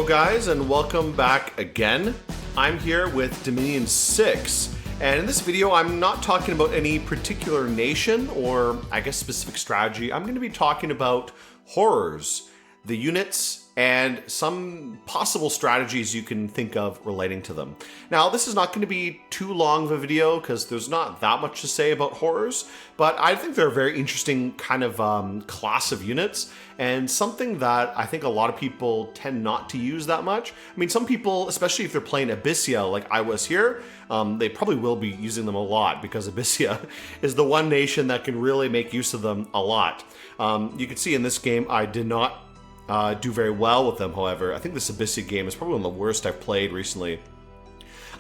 Hello guys, and welcome back again. I'm here with Dominion 6, and in this video I'm not talking about any particular nation or I guess specific strategy. I'm going to be talking about horrors, the units, and some possible strategies you can think of relating to them. Now, this is not going to be too long of a video because there's not that much to say about horrors, but I think they're a very interesting kind of class of units and something that I think a lot of people tend not to use that much. I mean, some people, especially if they're playing Abyssia like I was here, they probably will be using them a lot because Abyssia is the one nation that can really make use of them a lot. You can see in this game I did not do very well with them, however. I think this Abyssia game is probably one of the worst I've played recently.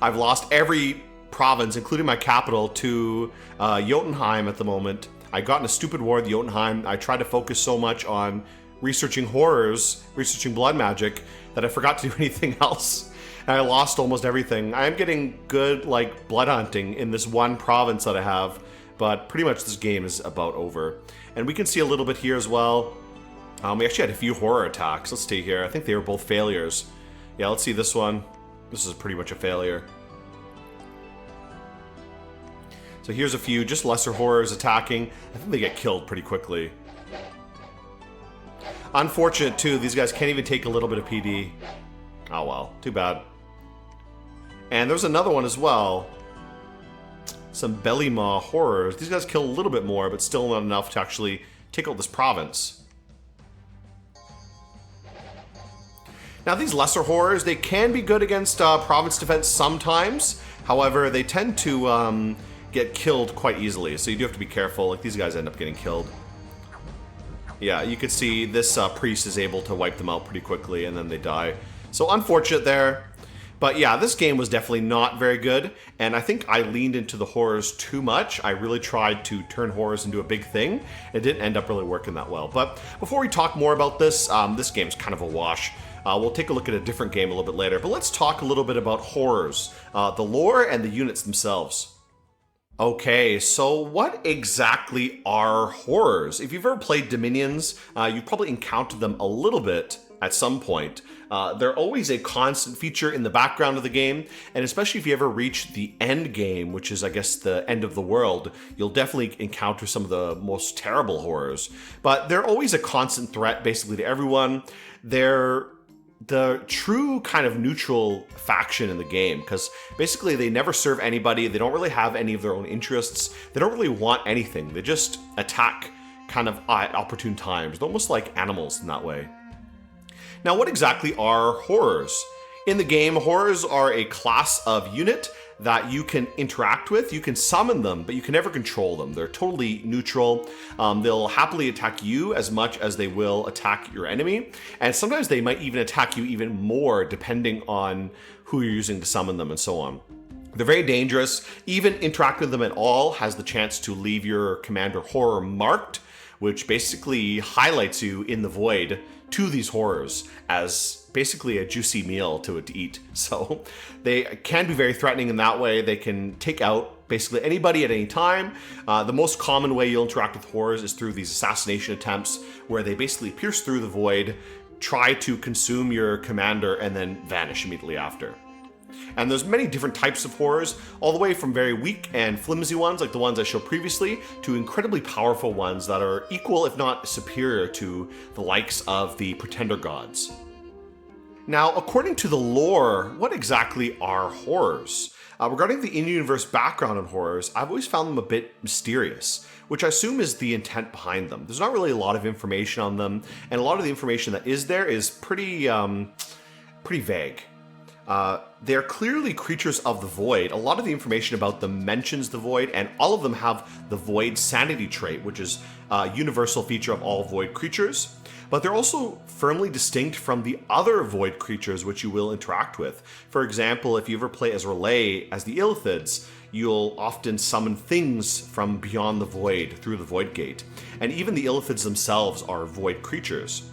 I've lost every province, including my capital, to Jotunheim at the moment. I got in a stupid war with Jotunheim. I tried to focus so much on researching horrors, researching blood magic, that I forgot to do anything else. And I lost almost everything. I am getting good, like, blood hunting in this one province that I have, but pretty much this game is about over. And we can see a little bit here as well. We actually had a few horror attacks. Let's see here. I think they were both failures. Yeah, let's see this one. This is pretty much a failure. So here's a few just lesser horrors attacking. I think they get killed pretty quickly. Unfortunate too, these guys can't even take a little bit of PD. Oh well, too bad. And there's another one as well. Some belly maw horrors. These guys kill a little bit more, but still not enough to actually take out this province. Now, these lesser horrors, they can be good against province defense sometimes. However, they tend to get killed quite easily, so you do have to be careful. Like, these guys end up getting killed. Yeah, you can see this priest is able to wipe them out pretty quickly, and then they die. So, unfortunate there. But yeah, this game was definitely not very good, and I think I leaned into the horrors too much. I really tried to turn horrors into a big thing. It didn't end up really working that well. But before we talk more about this, this game's kind of a wash. We'll take a look at a different game a little bit later, but let's talk a little bit about horrors, the lore and the units themselves. Okay, so what exactly are horrors? If you've ever played Dominions, you've probably encountered them a little bit at some point. They're always a constant feature in the background of the game, and especially if you ever reach the end game, which is, I guess, the end of the world, you'll definitely encounter some of the most terrible horrors. But they're always a constant threat, basically, to everyone. They're the true kind of neutral faction in the game, because basically they never serve anybody, they don't really have any of their own interests, they don't really want anything, they just attack kind of at opportune times. They're almost like animals in that way. Now, what exactly are horrors? In the game, horrors are a class of unit that you can interact with. You can summon them, but you can never control them. They're totally neutral. They'll happily attack you as much as they will attack your enemy. And sometimes they might even attack you even more depending on who you're using to summon them and so on. They're very dangerous. Even interacting with them at all has the chance to leave your commander horror marked, which basically highlights you in the void to these horrors as basically a juicy meal to eat. So they can be very threatening in that way. They can take out basically anybody at any time. The most common way you'll interact with horrors is through these assassination attempts where they basically pierce through the void, try to consume your commander, and then vanish immediately after. And there's many different types of horrors, all the way from very weak and flimsy ones like the ones I showed previously, to incredibly powerful ones that are equal if not superior to the likes of the pretender gods. Now, according to the lore, what exactly are horrors? Regarding the in-universe background on horrors, I've always found them a bit mysterious, which I assume is the intent behind them. There's not really a lot of information on them, and a lot of the information that is there is pretty vague. They're clearly creatures of the void. A lot of the information about them mentions the void, and all of them have the void sanity trait, which is a universal feature of all void creatures. But they're also firmly distinct from the other void creatures which you will interact with. For example, if you ever play as Relay as the Illithids, you'll often summon things from beyond the void through the void gate. And even the Illithids themselves are void creatures.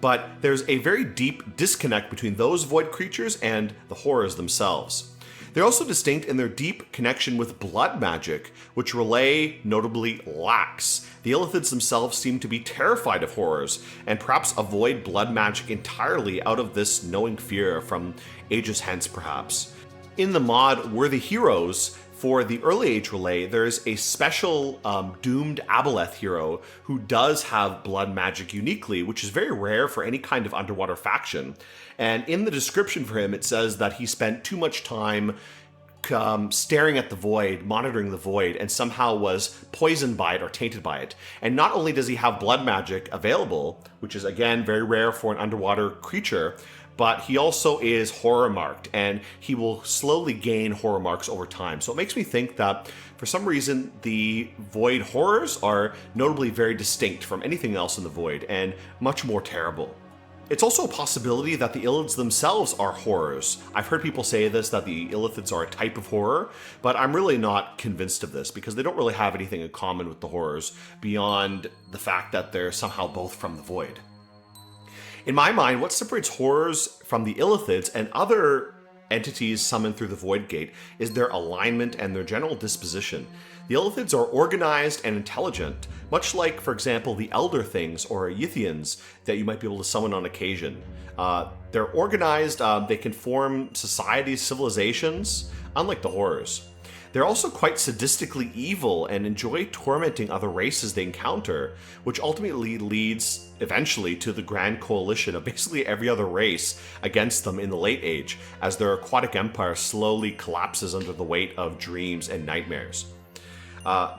But there's a very deep disconnect between those void creatures and the horrors themselves. They're also distinct in their deep connection with blood magic, which Relay notably lacks. The Illithids themselves seem to be terrified of horrors, and perhaps avoid blood magic entirely out of this knowing fear from ages hence perhaps. In the mod Worthy Heroes, for the early age Relay, there's a special doomed Aboleth hero who does have blood magic uniquely, which is very rare for any kind of underwater faction. And in the description for him, it says that he spent too much time staring at the void, monitoring the void, and somehow was poisoned by it or tainted by it. And not only does he have blood magic available, which is again very rare for an underwater creature, but he also is horror marked, and he will slowly gain horror marks over time. So it makes me think that for some reason the void horrors are notably very distinct from anything else in the void and much more terrible. It's also a possibility that the Illithids themselves are horrors. I've heard people say this, that the Illithids are a type of horror, but I'm really not convinced of this because they don't really have anything in common with the horrors beyond the fact that they're somehow both from the void. In my mind, what separates horrors from the Illithids and other entities summoned through the Void Gate is their alignment and their general disposition. The Illithids are organized and intelligent, much like, for example, the Elder Things or Yithians that you might be able to summon on occasion. They're organized, they can form societies, civilizations, unlike the horrors. They're also quite sadistically evil and enjoy tormenting other races they encounter, which ultimately leads eventually to the grand coalition of basically every other race against them in the late age, as their aquatic empire slowly collapses under the weight of dreams and nightmares.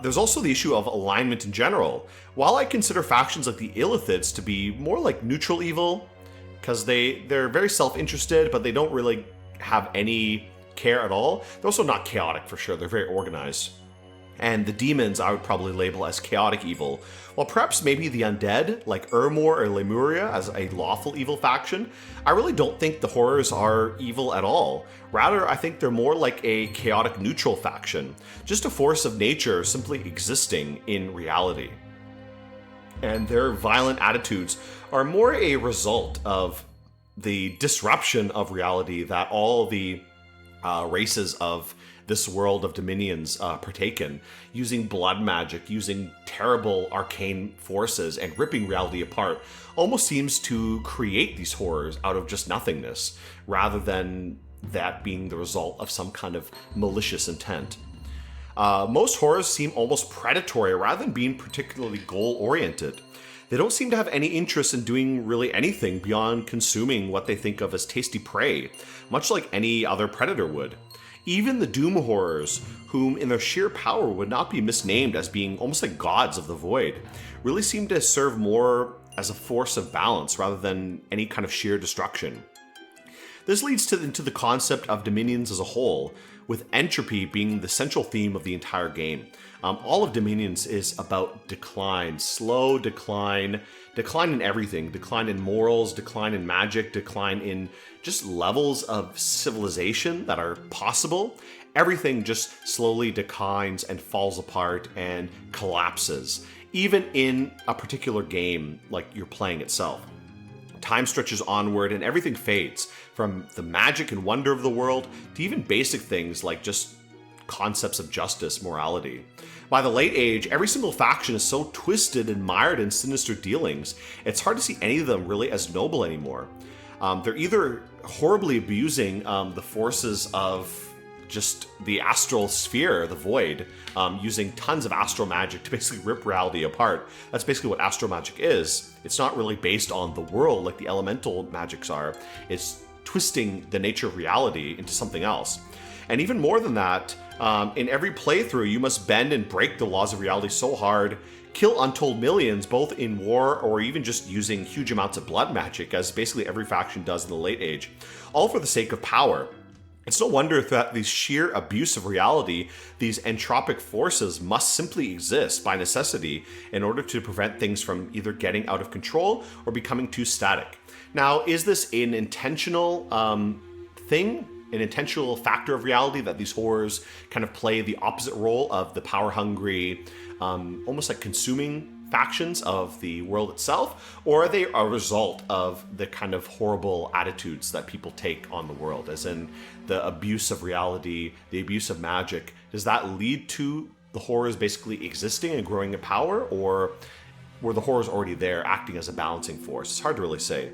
There's also the issue of alignment in general. While I consider factions like the Illithids to be more like neutral evil, because they're very self-interested, but they don't really have any care at all. They're also not chaotic for sure, they're very organized. And the demons I would probably label as chaotic evil, while perhaps maybe the undead, like Urmor or Lemuria, as a lawful evil faction, I really don't think the horrors are evil at all. Rather, I think they're more like a chaotic neutral faction, just a force of nature simply existing in reality. And their violent attitudes are more a result of the disruption of reality that all the races of this world of dominions partake in, using blood magic, using terrible arcane forces, and ripping reality apart, almost seems to create these horrors out of just nothingness, rather than that being the result of some kind of malicious intent. Most horrors seem almost predatory rather than being particularly goal-oriented. They don't seem to have any interest in doing really anything beyond consuming what they think of as tasty prey, much like any other predator would. Even the Doom Horrors, whom in their sheer power would not be misnamed as being almost like gods of the void, really seem to serve more as a force of balance rather than any kind of sheer destruction. This leads into the concept of dominions as a whole, with entropy being the central theme of the entire game. All of Dominions is about decline, slow decline, decline in everything, decline in morals, decline in magic, decline in just levels of civilization that are possible. Everything just slowly declines and falls apart and collapses, even in a particular game like you're playing itself. Time stretches onward and everything fades, from the magic and wonder of the world to even basic things like just concepts of justice, morality. By the late age, every single faction is so twisted and mired in sinister dealings, it's hard to see any of them really as noble anymore. They're either horribly abusing the forces of just the astral sphere, the void, using tons of astral magic to basically rip reality apart. That's basically what astral magic is. It's not really based on the world like the elemental magics are. It's twisting the nature of reality into something else. And even more than that, in every playthrough, you must bend and break the laws of reality so hard, kill untold millions, both in war or even just using huge amounts of blood magic, as basically every faction does in the late age, all for the sake of power. It's no wonder that the sheer abuse of reality, these entropic forces, must simply exist by necessity in order to prevent things from either getting out of control or becoming too static. Now, is this an intentional thing? An intentional factor of reality that these horrors kind of play the opposite role of the power-hungry, almost like consuming factions of the world itself, or are they a result of the kind of horrible attitudes that people take on the world, as in the abuse of reality, the abuse of magic? Does that lead to the horrors basically existing and growing in power, or were the horrors already there acting as a balancing force? It's hard to really say.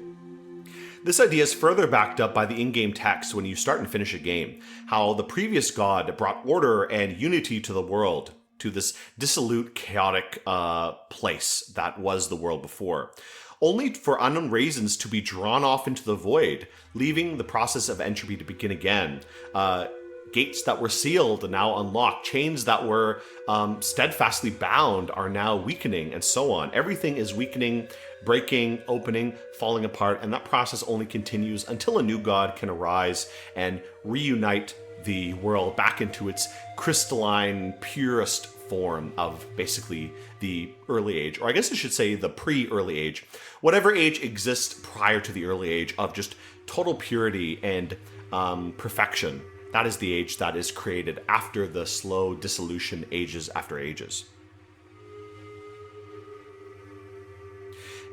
This idea is further backed up by the in-game text when you start and finish a game, how the previous god brought order and unity to the world, to this dissolute, chaotic place that was the world before, only for unknown reasons to be drawn off into the void, leaving the process of entropy to begin again. Gates that were sealed are now unlocked. Chains that were steadfastly bound are now weakening, and so on. Everything is weakening, breaking, opening, falling apart, and that process only continues until a new god can arise and reunite the world back into its crystalline, purest form of basically the early age, or I guess I should say the pre-early age. Whatever age exists prior to the early age of just total purity and perfection. That is the age that is created after the slow dissolution ages after ages.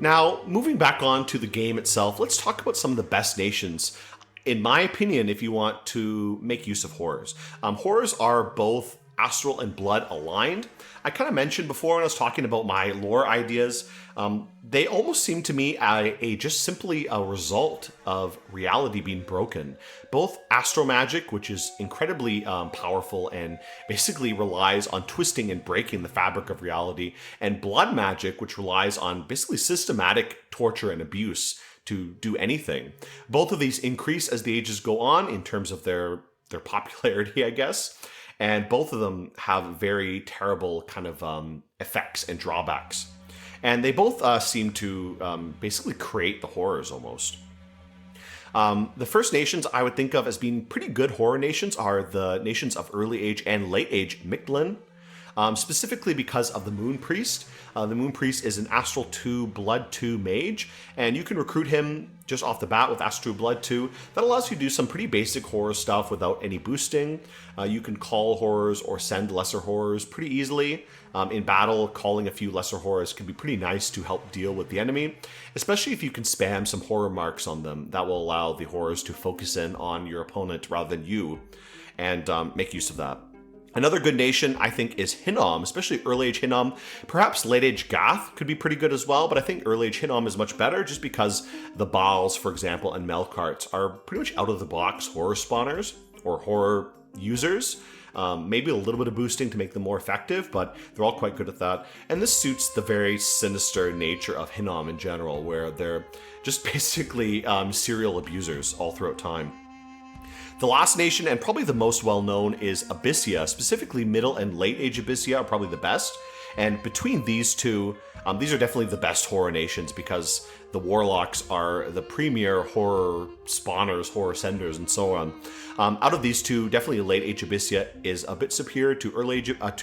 Now, moving back on to the game itself, let's talk about some of the best nations, in my opinion, if you want to make use of horrors. Horrors are both astral and blood aligned. I kind of mentioned before when I was talking about my lore ideas, they almost seem to me just simply a result of reality being broken. Both astral magic, which is incredibly powerful and basically relies on twisting and breaking the fabric of reality, and blood magic, which relies on basically systematic torture and abuse to do anything. Both of these increase as the ages go on in terms of their popularity, I guess. And both of them have very terrible kind of effects and drawbacks. And they both seem to basically create the horrors almost. The first nations I would think of as being pretty good horror nations are the nations of early age and late age Mictlan, specifically because of the Moon Priest. The Moon Priest is an Astral 2 Blood 2 mage, and you can recruit him just off the bat with Astral 2 Blood 2. That allows you to do some pretty basic horror stuff without any boosting. You can call horrors or send lesser horrors pretty easily. In battle, calling a few lesser horrors can be pretty nice to help deal with the enemy, especially if you can spam some horror marks on them. That will allow the horrors to focus in on your opponent rather than you, and make use of that. Another good nation, I think, is Hinnom, especially early-age Hinnom. Perhaps late-age Gath could be pretty good as well, but I think early-age Hinnom is much better just because the Baals, for example, and Melkarts are pretty much out-of-the-box horror spawners or horror users. Maybe a little bit of boosting to make them more effective, but they're all quite good at that. And this suits the very sinister nature of Hinnom in general, where they're just basically serial abusers all throughout time. The last nation, and probably the most well-known, is Abyssia. Specifically, middle and late-age Abyssia are probably the best. And between these two, these are definitely the best horror nations because the warlocks are the premier horror spawners, horror senders, and so on. Out of these two, definitely late-age Abyssia is a bit superior to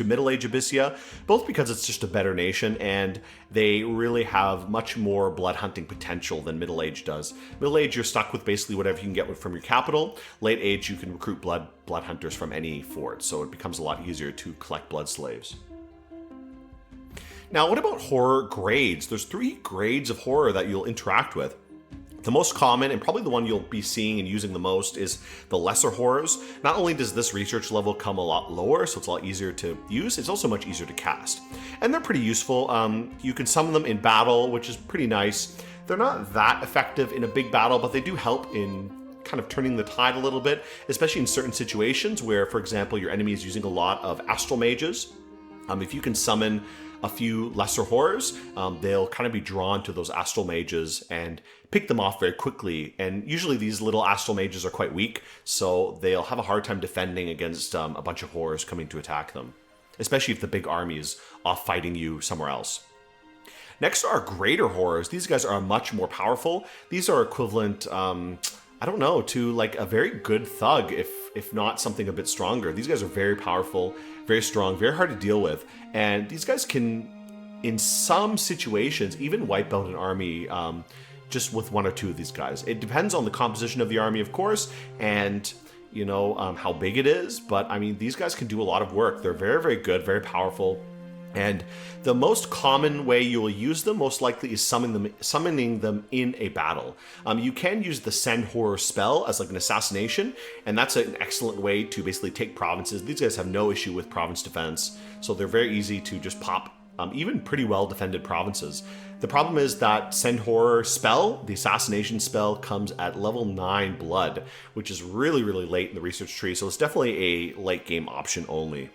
middle-age Abyssia, both because it's just a better nation and they really have much more blood hunting potential than middle-age does. Middle-age, you're stuck with basically whatever you can get from your capital. Late-age, you can recruit blood hunters from any fort, so it becomes a lot easier to collect blood slaves. Now, what about horror grades? There's 3 grades of horror that you'll interact with. The most common, and probably the one you'll be seeing and using the most, is the lesser horrors. Not only does this research level come a lot lower, so it's a lot easier to use, it's also much easier to cast. And they're pretty useful. You can summon them in battle, which is pretty nice. They're not that effective in a big battle, but they do help in kind of turning the tide a little bit, especially in certain situations where, for example, your enemy is using a lot of astral mages. If you can summon a few lesser horrors, they'll kind of be drawn to those astral mages and pick them off very quickly. And usually these little astral mages are quite weak, so they'll have a hard time defending against a bunch of horrors coming to attack them, especially if the big army is off fighting you somewhere else. Next are greater horrors. These guys are much more powerful. These are equivalent, I don't know, to like a very good thug, if not something a bit stronger. These guys are very powerful, very strong, very hard to deal with. And these guys can, in some situations, even wipe out an army just with 1 or 2 of these guys. It depends on the composition of the army, of course, and you know how big it is. But I mean, these guys can do a lot of work. They're very, very good, very powerful. And the most common way you will use them, most likely, is summoning them in a battle. You can use the Send Horror spell as like an assassination, and that's an excellent way to basically take provinces. These guys have no issue with province defense, so they're very easy to just pop even pretty well defended provinces. The problem is that Send Horror spell, the assassination spell, comes at level 9 blood, which is really, really late in the research tree, so it's definitely a late game option only.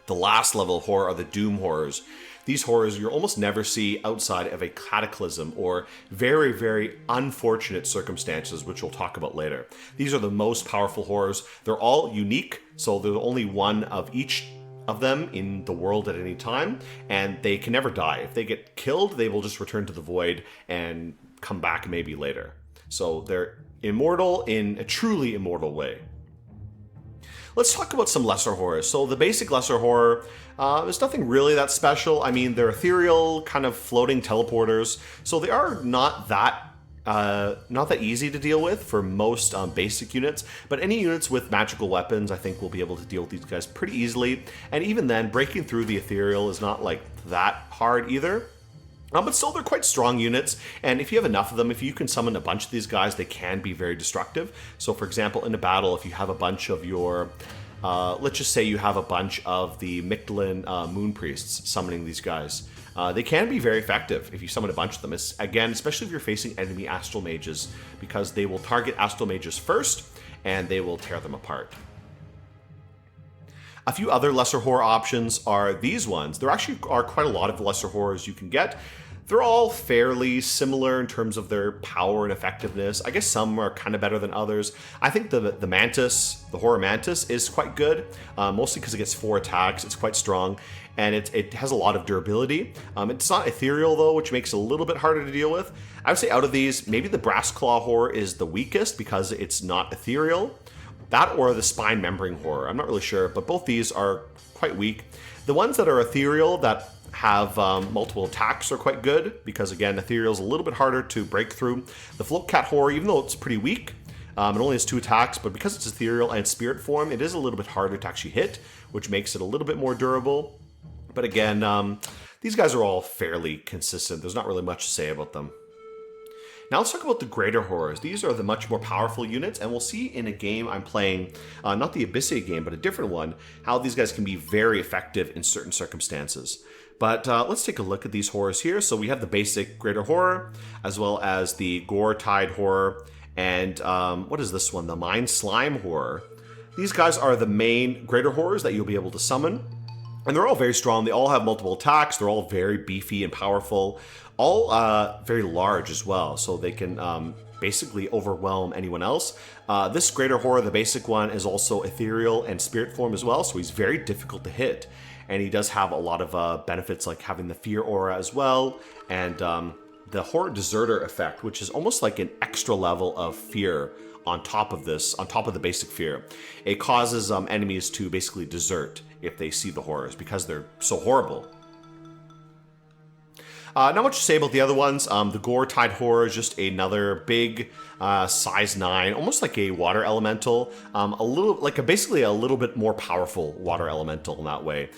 The last level of horror are the Doom Horrors. These horrors you'll almost never see outside of a cataclysm or very, very unfortunate circumstances, which we'll talk about later. These are the most powerful horrors. They're all unique, so there's only one of each of them in the world at any time, and they can never die. If they get killed, they will just return to the void and come back maybe later. So they're immortal in a truly immortal way. Let's talk about some lesser horrors. So the basic lesser horror, there's nothing really that special. I mean, they're ethereal, kind of floating teleporters, so they are not that easy to deal with for most basic units, but any units with magical weapons I think will be able to deal with these guys pretty easily, and even then breaking through the ethereal is not like that hard either. But still, they're quite strong units, and if you have enough of them, if you can summon a bunch of these guys, they can be very destructive. So for example, in a battle, if you have a bunch of your let's just say you have a bunch of the Mictlan Moon Priests summoning these guys. They can be very effective if you summon a bunch of them. Again, especially if you're facing enemy Astral Mages, because they will target Astral Mages first, and they will tear them apart. A few other lesser horror options are these ones. There actually are quite a lot of lesser horrors you can get. They're all fairly similar in terms of their power and effectiveness. I guess some are kind of better than others. I think the Mantis, the Horror Mantis, is quite good, mostly because it gets 4 attacks. It's quite strong, and it has a lot of durability. It's not ethereal, though, which makes it a little bit harder to deal with. I would say out of these, maybe the Brass Claw Horror is the weakest because it's not ethereal. That or the Spine Membrane Horror. I'm not really sure, but both these are quite weak. The ones that are ethereal that have multiple attacks are quite good because, again, ethereal is a little bit harder to break through. The Float Cat Horror, even though it's pretty weak, it only has 2 attacks, but because it's ethereal and spirit form, it is a little bit harder to actually hit, which makes it a little bit more durable. But again, these guys are all fairly consistent. There's not really much to say about them. Now let's talk about the Greater Horrors. These are the much more powerful units, and we'll see in a game I'm playing, not the Abyssea game, but a different one, how these guys can be very effective in certain circumstances. But let's take a look at these horrors here. So we have the basic Greater Horror, as well as the Gore Tide Horror, and what is this one? The Mind Slime Horror. These guys are the main Greater Horrors that you'll be able to summon. And they're all very strong. They all have multiple attacks. They're all very beefy and powerful. All very large as well, so they can basically overwhelm anyone else. This Greater Horror, the basic one, is also ethereal and spirit form as well, so he's very difficult to hit. And he does have a lot of benefits, like having the Fear Aura as well, and the Horror Deserter effect, which is almost like an extra level of fear on top of this, on top of the basic fear. It causes enemies to basically desert if they see the horrors because they're so horrible. Not much to say about the other ones. The Gore Tide Horror is just another big size 9, almost like a water elemental. Basically a little bit more powerful water elemental in that way.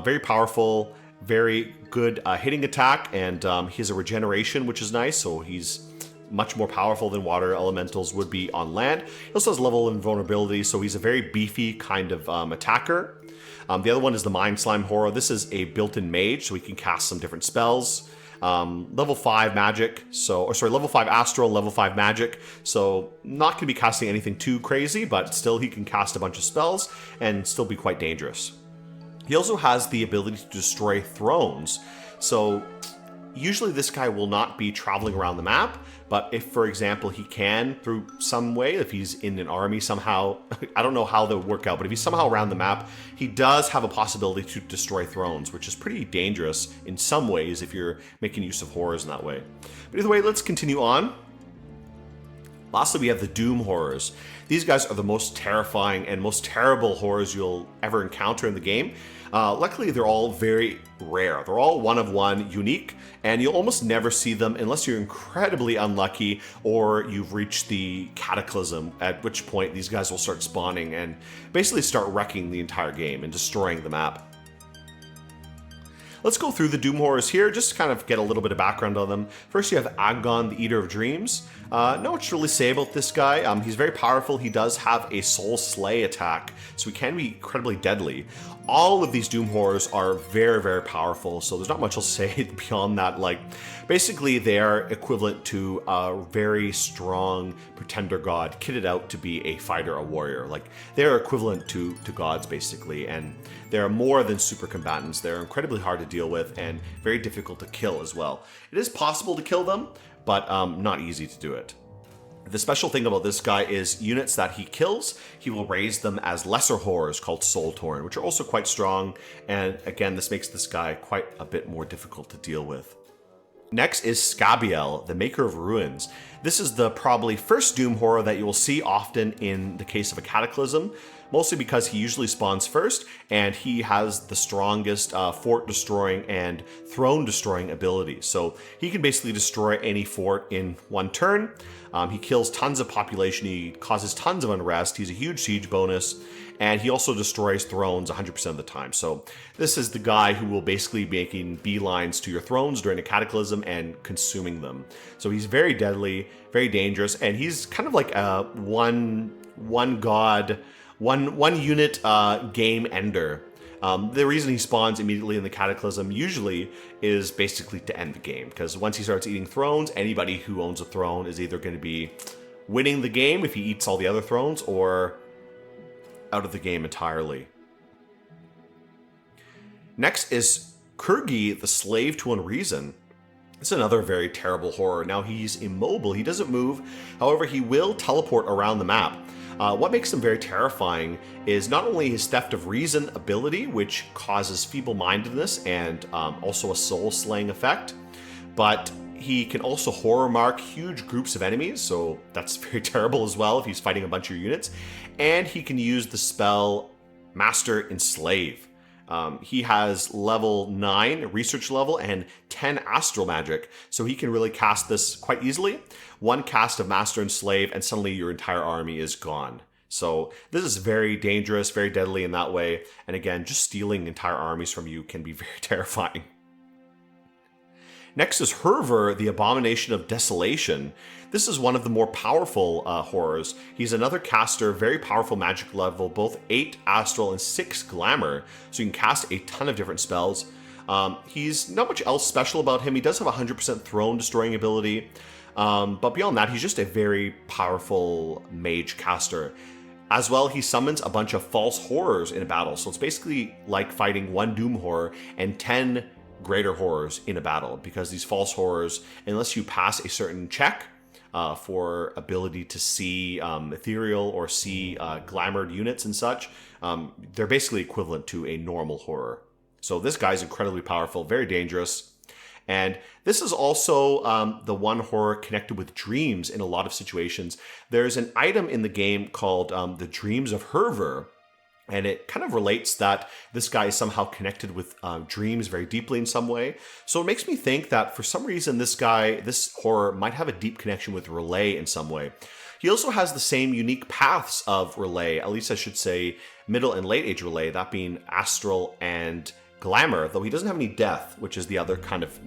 Very powerful, very good hitting attack, and he has a regeneration, which is nice, so he's much more powerful than water elementals would be on land. He also has level of invulnerability, so he's a very beefy kind of attacker. The other one is the Mind Slime Horror. This is a built-in mage, so he can cast some different spells. Level 5 magic, level 5 astral, level 5 magic, so not going to be casting anything too crazy, but still he can cast a bunch of spells and still be quite dangerous. He also has the ability to destroy thrones, so usually this guy will not be traveling around the map, but if, for example, he can through some way, if he's in an army somehow, I don't know how that would work out, but if he's somehow around the map, he does have a possibility to destroy thrones, which is pretty dangerous in some ways if you're making use of horrors in that way. But either way, let's continue on. Lastly, we have the Doom Horrors. These guys are the most terrifying and most terrible horrors you'll ever encounter in the game. Luckily, they're all very rare. They're all one of one, unique, and you'll almost never see them unless you're incredibly unlucky or you've reached the Cataclysm, at which point these guys will start spawning and basically start wrecking the entire game and destroying the map. Let's go through the Doom Horrors here, just to kind of get a little bit of background on them. First, you have Agon, the Eater of Dreams. Not much to really say about this guy. He's very powerful. He does have a Soul Slay attack, so he can be incredibly deadly. All of these Doom Horrors are very, very powerful, so there's not much else to say beyond that. Like, basically, they are equivalent to a very strong pretender god kitted out to be a fighter, a warrior. Like, they're equivalent to gods, basically, and they're more than super combatants. They're incredibly hard to deal with and very difficult to kill as well. It is possible to kill them, but not easy to do it. The special thing about this guy is units that he kills, he will raise them as lesser horrors called Soul Torn, which are also quite strong. And again, this makes this guy quite a bit more difficult to deal with. Next is Scabiel, the Maker of Ruins. This is the probably first Doom horror that you will see often in the case of a Cataclysm, mostly because he usually spawns first, and he has the strongest fort destroying and throne destroying abilities. So he can basically destroy any fort in one turn. He kills tons of population, he causes tons of unrest, he's a huge siege bonus, and he also destroys thrones 100% of the time. So this is the guy who will basically be making beelines to your thrones during a cataclysm and consuming them. So he's very deadly, very dangerous, and he's kind of like a one unit game ender. The reason he spawns immediately in the Cataclysm usually is basically to end the game, because once he starts eating thrones, anybody who owns a throne is either going to be winning the game if he eats all the other thrones, or out of the game entirely. Next is Kurgi, the Slave to Unreason. It's another very terrible horror. Now, he's immobile, he doesn't move, however he will teleport around the map. What makes him very terrifying is not only his Theft of Reason ability, which causes feeble-mindedness and also a soul-slaying effect, but he can also horror mark huge groups of enemies, so that's very terrible as well if he's fighting a bunch of your units. And he can use the spell Master Enslave. He has level 9 research level and 10 astral magic, so he can really cast this quite easily. One cast of Master Enslave and suddenly your entire army is gone. So this is very dangerous, very deadly in that way. And again, just stealing entire armies from you can be very terrifying. Next is Herver, the Abomination of Desolation. This is one of the more powerful horrors. He's another caster, very powerful magic level, both 8 astral and 6 glamour, so you can cast a ton of different spells. He's not much else special about him. He does have 100% throne destroying ability, but beyond that, he's just a very powerful mage caster. As well, he summons a bunch of false horrors in a battle, so it's basically like fighting one Doom horror and 10 greater horrors in a battle, because these false horrors, unless you pass a certain check for ability to see ethereal or see glamored units and such, they're basically equivalent to a normal horror. So this guy's incredibly powerful, very dangerous. And this is also the one horror connected with dreams in a lot of situations. There's an item in the game called the Dreams of Herver, and it kind of relates that this guy is somehow connected with dreams very deeply in some way. So it makes me think that for some reason this horror might have a deep connection with Relay in some way. He also has the same unique paths of Relay, at least I should say Middle and Late Age Relay, that being Astral and Glamour, though he doesn't have any Death, which is the other kind of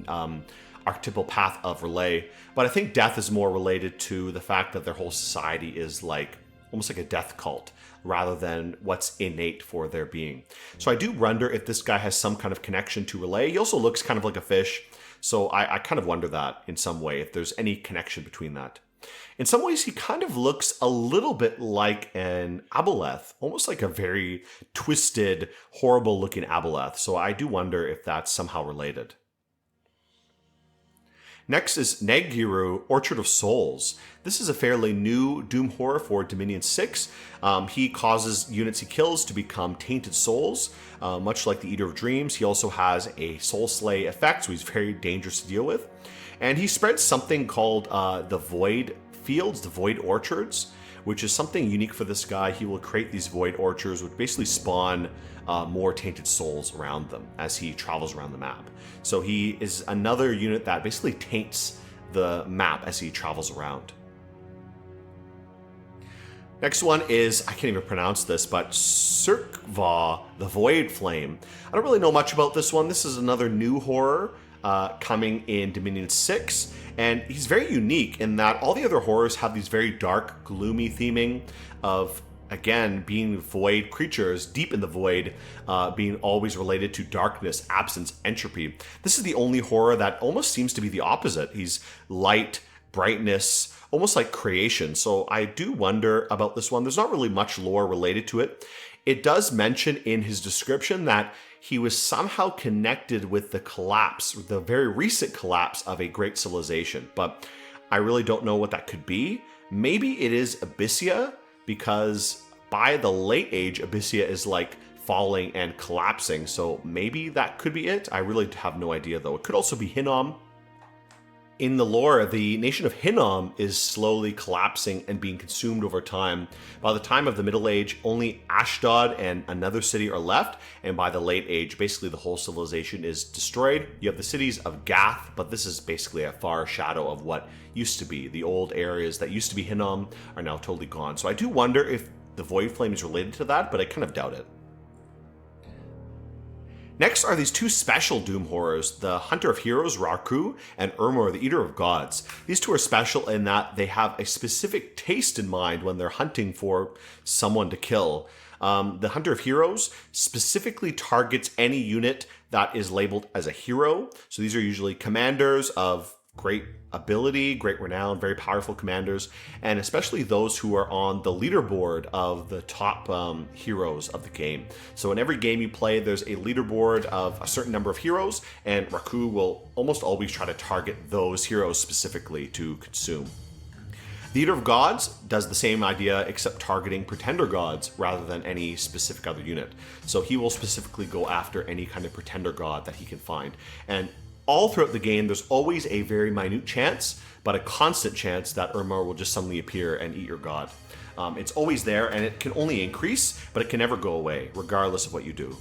archetypal path of Relay. But I think Death is more related to the fact that their whole society is like almost like a death cult, rather than what's innate for their being. So I do wonder if this guy has some kind of connection to Relay. He also looks kind of like a fish, so I kind of wonder that in some way, if there's any connection between that. In some ways, he kind of looks a little bit like an Aboleth, almost like a very twisted, horrible-looking Aboleth, so I do wonder if that's somehow related. Next is Negiru, Orchard of Souls. This is a fairly new Doom horror for Dominion 6. He causes units he kills to become tainted souls, much like the Eater of Dreams. He also has a soul slay effect, so he's very dangerous to deal with. And he spreads something called the Void Fields, the Void Orchards, which is something unique for this guy. He will create these Void Orchards, which basically spawn more tainted souls around them as he travels around the map. So he is another unit that basically taints the map as he travels around. Next one is, I can't even pronounce this, but Cirkva, the Void Flame. I don't really know much about this one. This is another new horror coming in Dominion 6, and he's very unique in that all the other horrors have these very dark, gloomy theming of, again, being void creatures deep in the void, being always related to darkness, absence, entropy. This is the only horror that almost seems to be the opposite. He's light, brightness, almost like creation. So I do wonder about this one. There's not really much lore related to it. It does mention in his description that he was somehow connected with the collapse, the very recent collapse of a great civilization, but I really don't know what that could be. Maybe it is Abyssia, because by the late age, Abyssia is like falling and collapsing, so maybe that could be it. I really have no idea though. It could also be Hinnom. In the lore, the nation of Hinnom is slowly collapsing and being consumed over time. By the time of the Middle Age, only Ashdod and another city are left, and by the late age, basically the whole civilization is destroyed. You have the cities of Gath, but this is basically a far shadow of what used to be. The old areas that used to be Hinnom are now totally gone. So I do wonder if the Void Flame is related to that, but I kind of doubt it. Next are these two special Doom horrors, the Hunter of Heroes, Raku, and Urmor, the Eater of Gods. These two are special in that they have a specific taste in mind when they're hunting for someone to kill. The Hunter of Heroes specifically targets any unit that is labeled as a hero. So these are usually commanders of great ability, great renown, very powerful commanders, and especially those who are on the leaderboard of the top heroes of the game. So in every game you play, there's a leaderboard of a certain number of heroes, and Raku will almost always try to target those heroes specifically to consume. The Eater of Gods does the same idea, except targeting pretender gods rather than any specific other unit. So he will specifically go after any kind of pretender god that he can find. And all throughout the game, there's always a very minute chance, but a constant chance that Urmor will just suddenly appear and eat your god. It's always there, and it can only increase, but it can never go away, regardless of what you do.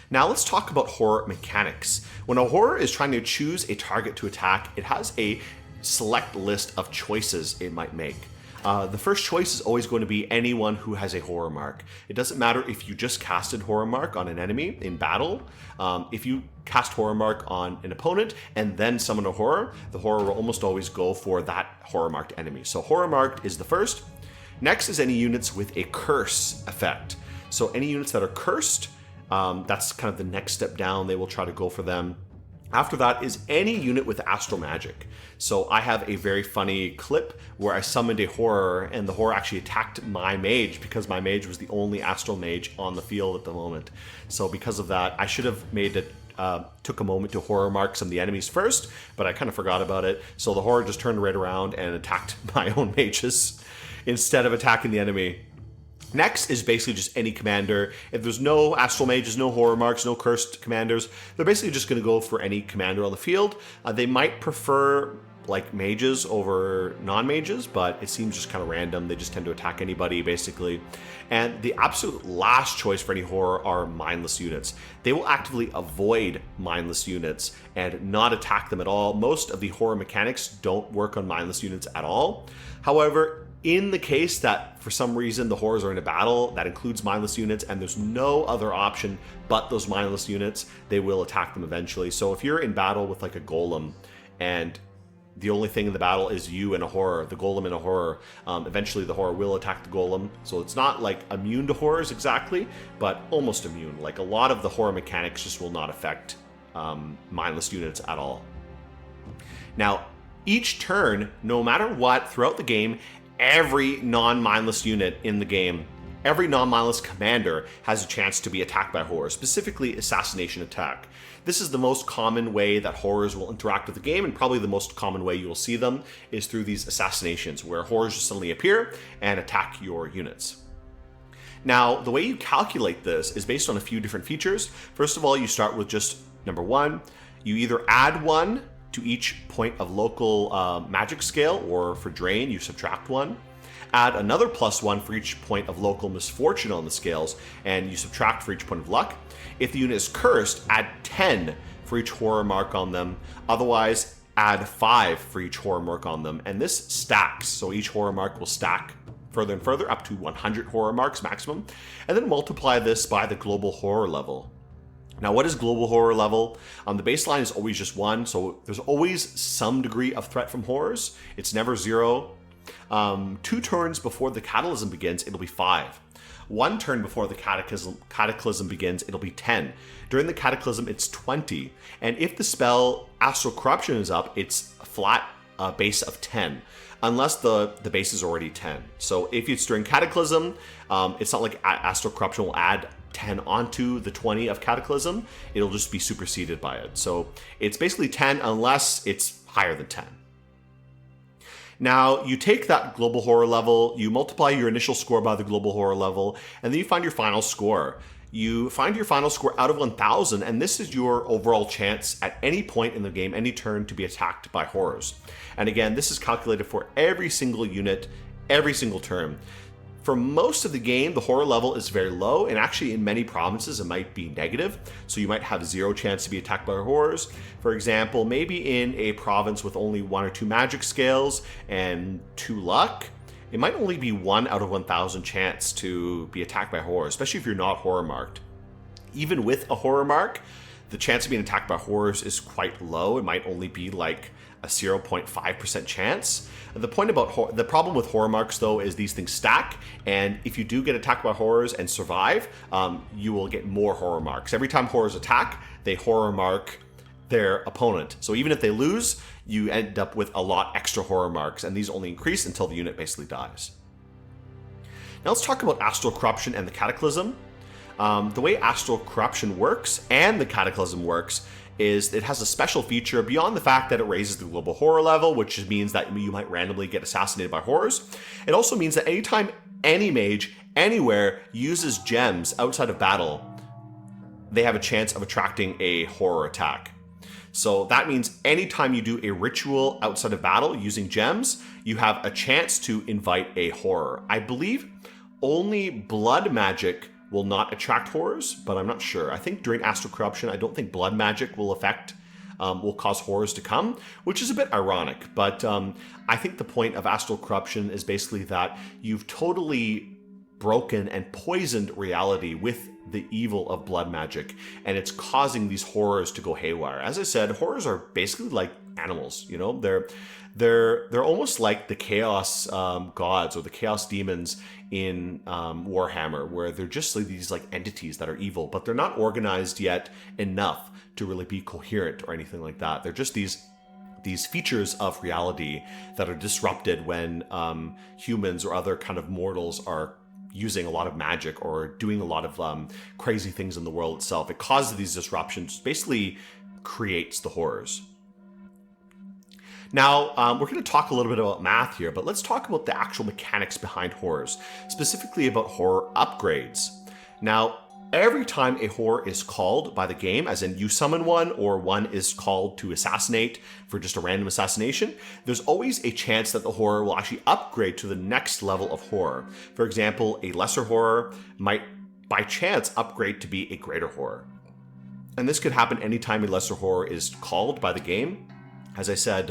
Now let's talk about horror mechanics. When a horror is trying to choose a target to attack, it has a select list of choices it might make. The first choice is always going to be anyone who has a horror mark. It doesn't matter if you just casted horror mark on an enemy in battle. If you cast horror mark on an opponent and then summon a horror, the horror will almost always go for that horror marked enemy. So horror marked is the first. Next is any units with a curse effect. So any units that are cursed, that's kind of the next step down. They will try to go for them. After that is any unit with astral magic. So I have a very funny clip where I summoned a horror, and the horror actually attacked my mage because my mage was the only astral mage on the field at the moment. So because of that, I should have made it, took a moment to horror mark some of the enemies first, but I kind of forgot about it. So the horror just turned right around and attacked my own mages instead of attacking the enemy. Next is basically just any commander. If there's no astral mages, no horror marks, no cursed commanders, they're basically just going to go for any commander on the field. They might prefer like mages over non-mages, but it seems just kind of random. They just tend to attack anybody basically. And the absolute last choice for any horror are mindless units. They will actively avoid mindless units and not attack them at all. Most of the horror mechanics don't work on mindless units at all. However, in the case that for some reason the horrors are in a battle that includes mindless units and there's no other option but those mindless units, they will attack them eventually. So if you're in battle with like a golem and the only thing in the battle is you and a horror, the golem and a horror, eventually the horror will attack the golem. So it's not like immune to horrors exactly, but almost immune. Like a lot of the horror mechanics just will not affect mindless units at all. Now, each turn, no matter what, throughout the game, every non-mindless unit in the game, every non-mindless commander has a chance to be attacked by horror, specifically assassination attack. This is the most common way that horrors will interact with the game, and probably the most common way you will see them is through these assassinations, where horrors just suddenly appear and attack your units. Now, the way you calculate this is based on a few different features. First of all, you start with just number one. You either add one to each point of local magic scale, or for drain, you subtract one. Add another +1 for each point of local misfortune on the scales, and you subtract for each point of luck. If the unit is cursed, add 10 for each horror mark on them. Otherwise, add 5 for each horror mark on them. And this stacks, so each horror mark will stack further and further up to 100 horror marks maximum, and then multiply this by the global horror level. Now, what is global horror level? The baseline is always just 1, so there's always some degree of threat from horrors. It's never 0. 2 turns before the Cataclysm begins, it'll be 5. 1 turn before the Cataclysm begins, it'll be 10. During the Cataclysm, it's 20. And if the spell Astral Corruption is up, it's a flat base of 10. Unless the base is already 10. So if it's during Cataclysm, it's not like Astral Corruption will add 10 onto the 20 of Cataclysm. It'll just be superseded by it. So it's basically 10 unless it's higher than 10. Now, you take that global horror level, you multiply your initial score by the global horror level, and then you find your final score. You find your final score out of 1,000, and this is your overall chance at any point in the game, any turn, to be attacked by horrors. And again, this is calculated for every single unit, every single turn. For most of the game, the horror level is very low, and actually in many provinces it might be negative, so you might have 0 chance to be attacked by horrors. For example, maybe in a province with only 1 or 2 magic scales and 2 luck, it might only be 1 out of 1,000 chance to be attacked by horrors, especially if you're not horror marked. Even with a horror mark, the chance of being attacked by horrors is quite low. It might only be like a 0.5% chance. The problem with horror marks, though, is these things stack, and if you do get attacked by horrors and survive, you will get more horror marks. Every time horrors attack, they horror mark their opponent. So even if they lose, you end up with a lot extra horror marks, and these only increase until the unit basically dies. Now let's talk about Astral Corruption and the Cataclysm. The way Astral Corruption works and the Cataclysm works is it has a special feature beyond the fact that it raises the global horror level, which means that you might randomly get assassinated by horrors. It also means that anytime any mage anywhere uses gems outside of battle, they have a chance of attracting a horror attack. So that means anytime you do a ritual outside of battle using gems, you have a chance to invite a horror. I believe only blood magic will not attract horrors, but I'm not sure. I think during Astral Corruption, I don't think blood magic will cause horrors to come, which is a bit ironic. But I think the point of Astral Corruption is basically that you've totally broken and poisoned reality with the evil of blood magic, and it's causing these horrors to go haywire. As I said, horrors are basically like animals. You know, they're almost like the chaos gods or the chaos demons in Warhammer, where they're just like these like entities that are evil, but they're not organized yet enough to really be coherent or anything like that. They're just these features of reality that are disrupted when humans or other kind of mortals are using a lot of magic or doing a lot of crazy things in the world itself. It causes these disruptions, basically creates the horrors. Now, we're going to talk a little bit about math here, but let's talk about the actual mechanics behind horrors, specifically about horror upgrades. Now, every time a horror is called by the game, as in you summon one or one is called to assassinate for just a random assassination, there's always a chance that the horror will actually upgrade to the next level of horror. For example, a lesser horror might by chance upgrade to be a greater horror. And this could happen anytime a lesser horror is called by the game. As I said,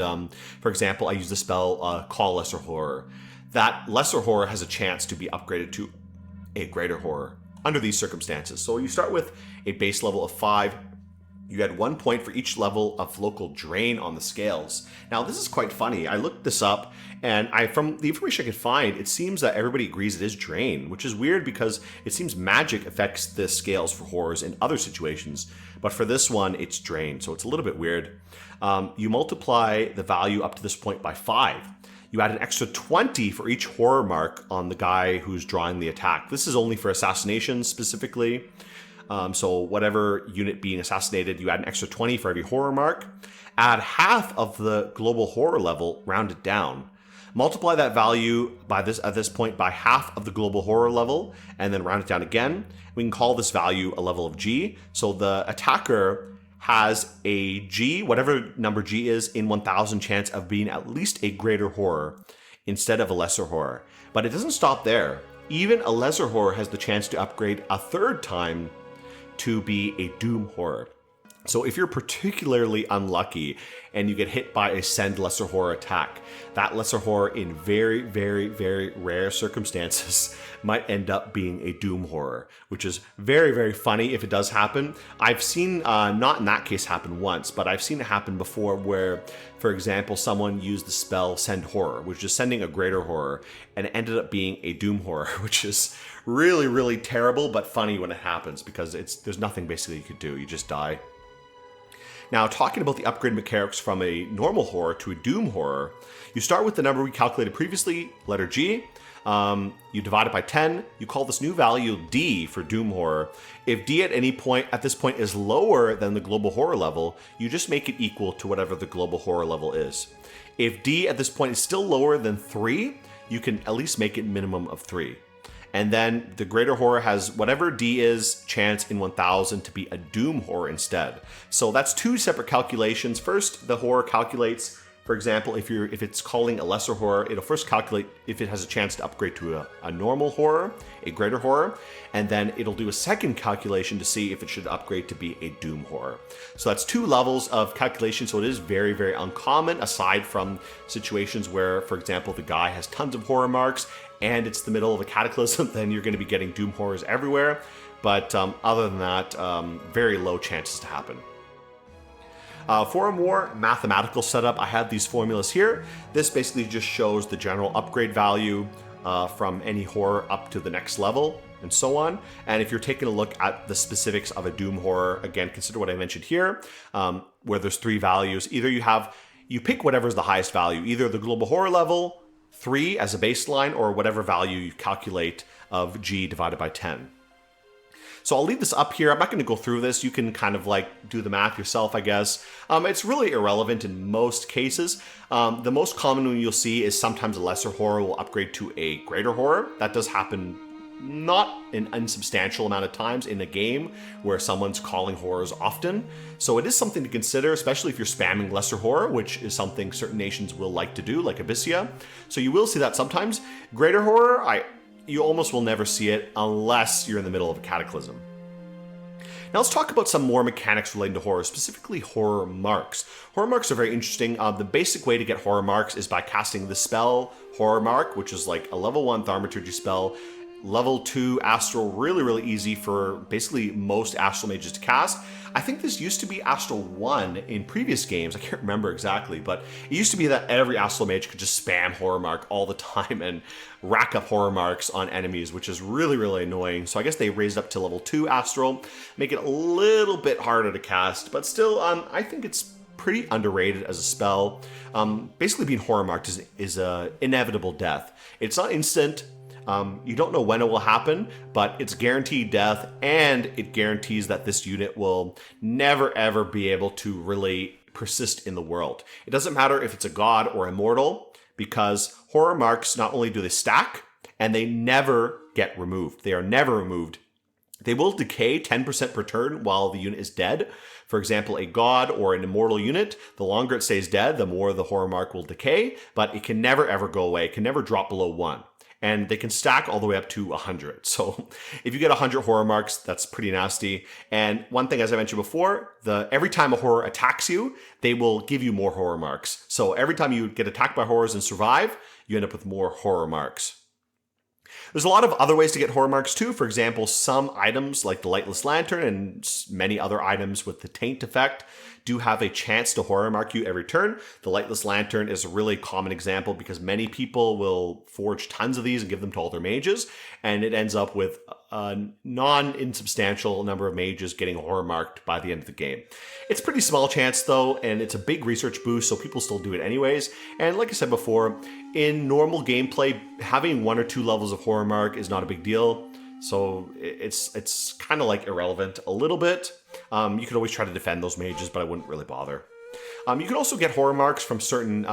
for example, I use the spell Call Lesser Horror. That lesser horror has a chance to be upgraded to a greater horror under these circumstances. So you start with a base level of 5. You add 1 point for each level of local drain on the scales. Now, this is quite funny. I looked this up, and from the information I could find, it seems that everybody agrees it is drain, which is weird because it seems magic affects the scales for horrors in other situations. But for this one, it's drain, so it's a little bit weird. You multiply the value up to this point by 5. You add an extra 20 for each horror mark on the guy who's drawing the attack. This is only for assassinations specifically. So whatever unit being assassinated, you add an extra 20 for every horror mark. Add half of the global horror level, round it down. Multiply that value at this point by half of the global horror level, and then round it down again. We can call this value a level of G. So the attacker has a G, whatever number G is, in 1,000 chance of being at least a greater horror instead of a lesser horror. But it doesn't stop there. Even a lesser horror has the chance to upgrade a third time to be a doom horror. So if you're particularly unlucky and you get hit by a send lesser horror attack, that lesser horror in very, very, very rare circumstances might end up being a doom horror, which is very, very funny if it does happen. I've seen, not in that case happen once, but I've seen it happen before where, for example, someone used the spell send horror, which is sending a greater horror, and it ended up being a doom horror, which is really, really terrible, but funny when it happens because there's nothing basically you could do. You just die. Now, talking about the upgrade mechanics from a normal horror to a doom horror, you start with the number we calculated previously, letter G. You divide it by 10. You call this new value D for doom horror. If D at this point is lower than the global horror level, you just make it equal to whatever the global horror level is. If D at this point is still lower than 3, you can at least make it minimum of 3. And then the greater horror has whatever D is chance in 1000 to be a doom horror instead. So that's two separate calculations. First, the horror calculates, for example, if it's calling a lesser horror, it'll first calculate if it has a chance to upgrade to a normal horror, a greater horror, and then it'll do a second calculation to see if it should upgrade to be a doom horror. So that's two levels of calculation, so it is very, very uncommon, aside from situations where, for example, the guy has tons of horror marks and it's the middle of a cataclysm, then you're going to be getting doom horrors everywhere. But other than that, very low chances to happen. For a more mathematical setup, I have these formulas here. This basically just shows the general upgrade value from any horror up to the next level and so on. And if you're taking a look at the specifics of a doom horror, again, consider what I mentioned here, where there's 3 values. Either you pick whatever's the highest value, either the global horror level, 3 as a baseline, or whatever value you calculate of G divided by 10. So I'll leave this up here. I'm not going to go through this. You can kind of like do the math yourself, I guess. It's really irrelevant in most cases. The most common one you'll see is sometimes a lesser horror will upgrade to a greater horror. That does happen not an unsubstantial amount of times in a game where someone's calling horrors often. So it is something to consider, especially if you're spamming lesser horror, which is something certain nations will like to do, like Abyssia. So you will see that sometimes. Greater horror, you almost will never see it unless you're in the middle of a cataclysm. Now let's talk about some more mechanics relating to horror, specifically horror marks. Horror marks are very interesting. The basic way to get horror marks is by casting the spell Horror Mark, which is like a level 1 thaumaturgy spell. Level 2 Astral, really, really easy for basically most Astral mages to cast. I think this used to be Astral 1 in previous games. I can't remember exactly, but it used to be that every Astral mage could just spam Horror Mark all the time and rack up Horror Marks on enemies, which is really, really annoying. So I guess they raised up to level 2 Astral, make it a little bit harder to cast, but still, I think it's pretty underrated as a spell. Basically being Horror Marked is a inevitable death. It's not instant. You don't know when it will happen, but it's guaranteed death, and it guarantees that this unit will never ever be able to really persist in the world. It doesn't matter if it's a god or immortal, because horror marks, not only do they stack, and they never get removed. They are never removed. They will decay 10% per turn while the unit is dead. For example, a god or an immortal unit, the longer it stays dead, the more the horror mark will decay, but it can never ever go away. It can never drop below 1. And they can stack all the way up to 100. So if you get 100 horror marks, that's pretty nasty. And one thing, as I mentioned before, every time a horror attacks you, they will give you more horror marks. So every time you get attacked by horrors and survive, you end up with more horror marks. There's a lot of other ways to get horror marks too. For example, some items like the Lightless Lantern and many other items with the Taint effect do have a chance to horror mark you every turn. The Lightless Lantern is a really common example because many people will forge tons of these and give them to all their mages, and it ends up with a non-insubstantial number of mages getting horror marked by the end of the game. It's a pretty small chance though, and it's a big research boost, so people still do it anyways. And like I said before, in normal gameplay, having 1 or 2 levels of horror mark is not a big deal. So it's kind of like irrelevant a little bit. You could always try to defend those mages, but I wouldn't really bother. You can also get horror marks from certain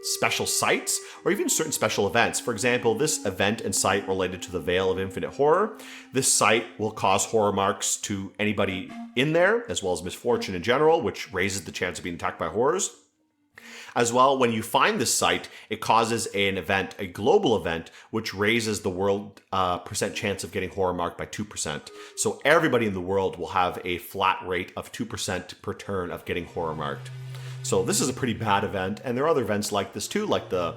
special sites or even certain special events. For example, this event and site related to the Veil of Infinite Horror. This site will cause horror marks to anybody in there, as well as misfortune in general, which raises the chance of being attacked by horrors. As well, when you find this site, it causes an event, a global event, which raises the world percent chance of getting horror marked by 2%. So everybody in the world will have a flat rate of 2% per turn of getting horror marked. So this is a pretty bad event, and there are other events like this too, like the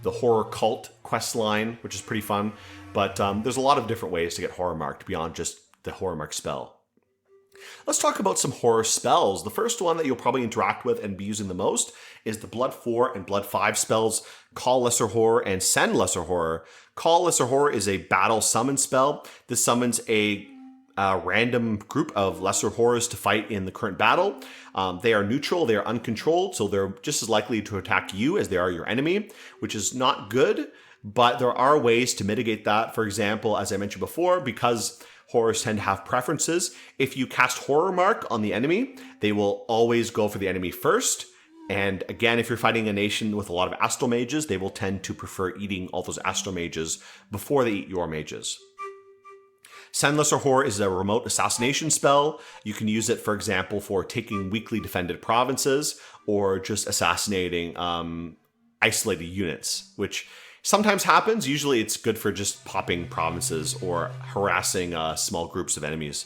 horror cult quest line, which is pretty fun. But there's a lot of different ways to get horror marked beyond just the horror mark spell. Let's talk about some horror spells. The first one that you'll probably interact with and be using the most is the Blood 4 and Blood 5 spells, Call Lesser Horror and Send Lesser Horror. Call Lesser Horror is a battle summon spell. This summons a random group of lesser horrors to fight in the current battle. They are neutral, they are uncontrolled, so they're just as likely to attack you as they are your enemy, which is not good, but there are ways to mitigate that. For example, as I mentioned before, because horrors tend to have preferences, if you cast Horror Mark on the enemy, they will always go for the enemy first. And again, if you're fighting a nation with a lot of Astral Mages, they will tend to prefer eating all those Astral Mages before they eat your mages. Send Lesser Horror is a remote assassination spell. You can use it, for example, for taking weakly defended provinces or just assassinating isolated units, which sometimes happens. Usually it's good for just popping provinces or harassing small groups of enemies.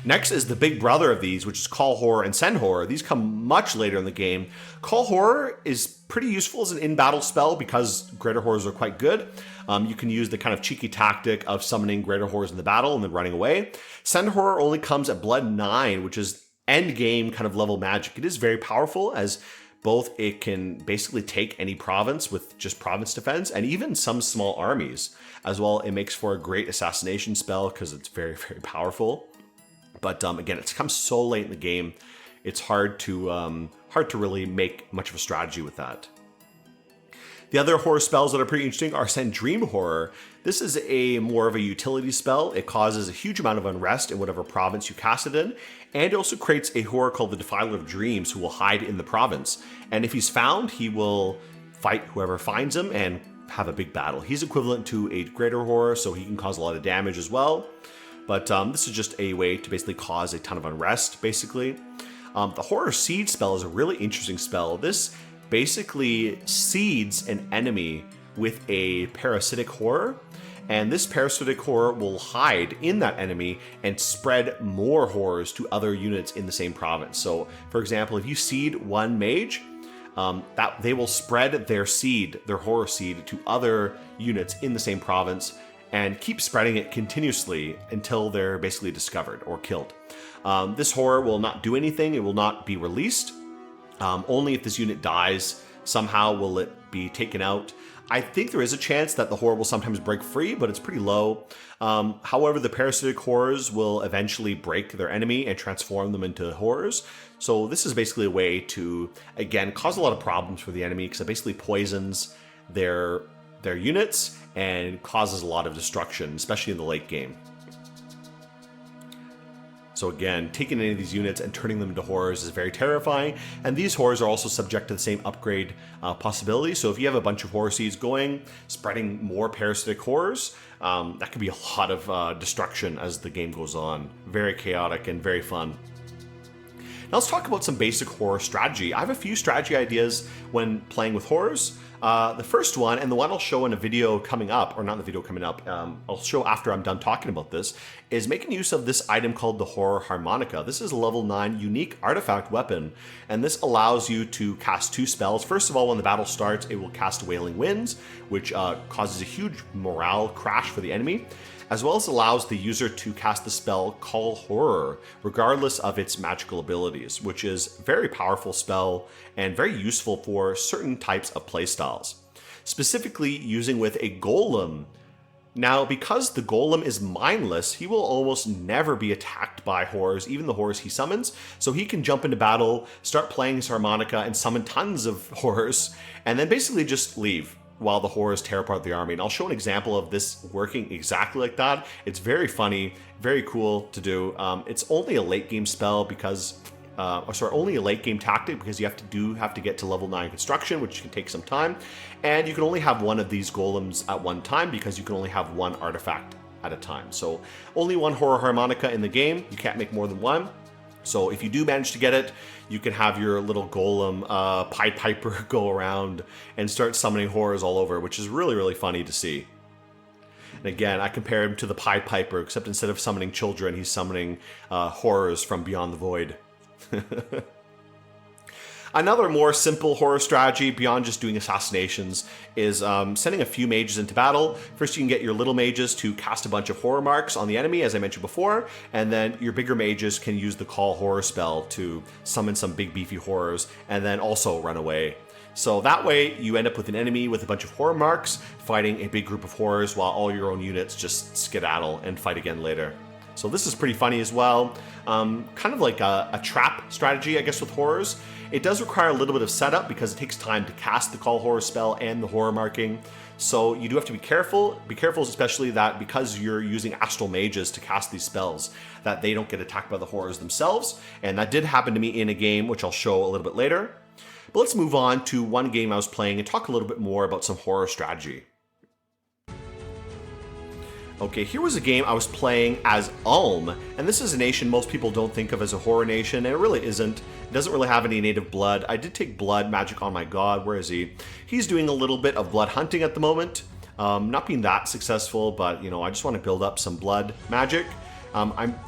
Next is the big brother of these, which is Call Horror and Send Horror. These come much later in the game. Call Horror is pretty useful as an in-battle spell because greater horrors are quite good. You can use the kind of cheeky tactic of summoning greater horrors in the battle and then running away. Send Horror only comes at Blood 9, which is end game kind of level magic. It is very powerful as both it can basically take any province with just province defense and even some small armies. As well, it makes for a great assassination spell because it's very, very powerful. But again, it's come so late in the game, it's hard to really make much of a strategy with that. The other horror spells that are pretty interesting are Send Dream Horror. This is more of a utility spell. It causes a huge amount of unrest in whatever province you cast it in, and it also creates a horror called the Defiler of Dreams who will hide in the province. And if he's found, he will fight whoever finds him and have a big battle. He's equivalent to a greater horror, so he can cause a lot of damage as well. But this is just a way to basically cause a ton of unrest, basically. The Horror Seed spell is a really interesting spell. This basically seeds an enemy with a parasitic horror, and this parasitic horror will hide in that enemy and spread more horrors to other units in the same province. So, for example, if you seed one mage, that they will spread their seed, their horror seed, to other units in the same province, and keep spreading it continuously until they're basically discovered or killed. This horror will not do anything. It will not be released. Only if this unit dies, somehow will it be taken out. I think there is a chance that the horror will sometimes break free, but it's pretty low. However, the parasitic horrors will eventually break their enemy and transform them into horrors. So this is basically a way to, again, cause a lot of problems for the enemy because it basically poisons their units and causes a lot of destruction, especially in the late game. So again, taking any of these units and turning them into horrors is very terrifying, and these horrors are also subject to the same upgrade possibility. So if you have a bunch of horror seeds going, spreading more parasitic horrors, that could be a lot of destruction as the game goes on. Very chaotic and very fun. Now let's talk about some basic horror strategy. I have a few strategy ideas when playing with horrors. The first one, and the one I'll show in a video coming up, or not in the video coming up, I'll show after I'm done talking about this, is making use of this item called the Horror Harmonica. This is a level 9 unique artifact weapon, and this allows you to cast 2 spells. First of all, when the battle starts, it will cast Wailing Winds, which causes a huge morale crash for the enemy, as well as allows the user to cast the spell Call Horror, regardless of its magical abilities, which is a very powerful spell and very useful for certain types of playstyles. Specifically using with a Golem. Now, because the Golem is mindless, he will almost never be attacked by horrors, even the horrors he summons, so he can jump into battle, start playing his harmonica, and summon tons of horrors, and then basically just leave while the horrors tear apart the army. And I'll show an example of this working exactly like that. It's very funny, very cool to do. It's only a late game spell because, only a late game tactic because you have to get to level 9 construction, which can take some time. And you can only have one of these golems at one time because you can only have one artifact at a time. So only one horror harmonica in the game. You can't make more than one. So if you do manage to get it, you can have your little golem Pied Piper go around and start summoning horrors all over, which is really, really funny to see. And again, I compare him to the Pied Piper, except instead of summoning children, he's summoning horrors from beyond the void. Another more simple horror strategy beyond just doing assassinations is sending a few mages into battle. First, you can get your little mages to cast a bunch of horror marks on the enemy, as I mentioned before, and then your bigger mages can use the Call Horror spell to summon some big beefy horrors and then also run away. So that way you end up with an enemy with a bunch of horror marks fighting a big group of horrors while all your own units just skedaddle and fight again later. So this is pretty funny as well. Kind of like a trap strategy, I guess, with horrors. It does require a little bit of setup because it takes time to cast the Call Horror spell and the horror marking. So you do have to be careful. Be careful especially that because you're using astral mages to cast these spells, that they don't get attacked by the horrors themselves. And that did happen to me in a game, which I'll show a little bit later. But let's move on to one game I was playing and talk a little bit more about some horror strategy. Okay, here was a game I was playing as Ulm, and this is a nation most people don't think of as a horror nation, and it really isn't. It doesn't really have any native blood. I did take blood magic on my god. Where is he? He's doing a little bit of blood hunting at the moment. Not being that successful, but you know, I just want to build up some blood magic.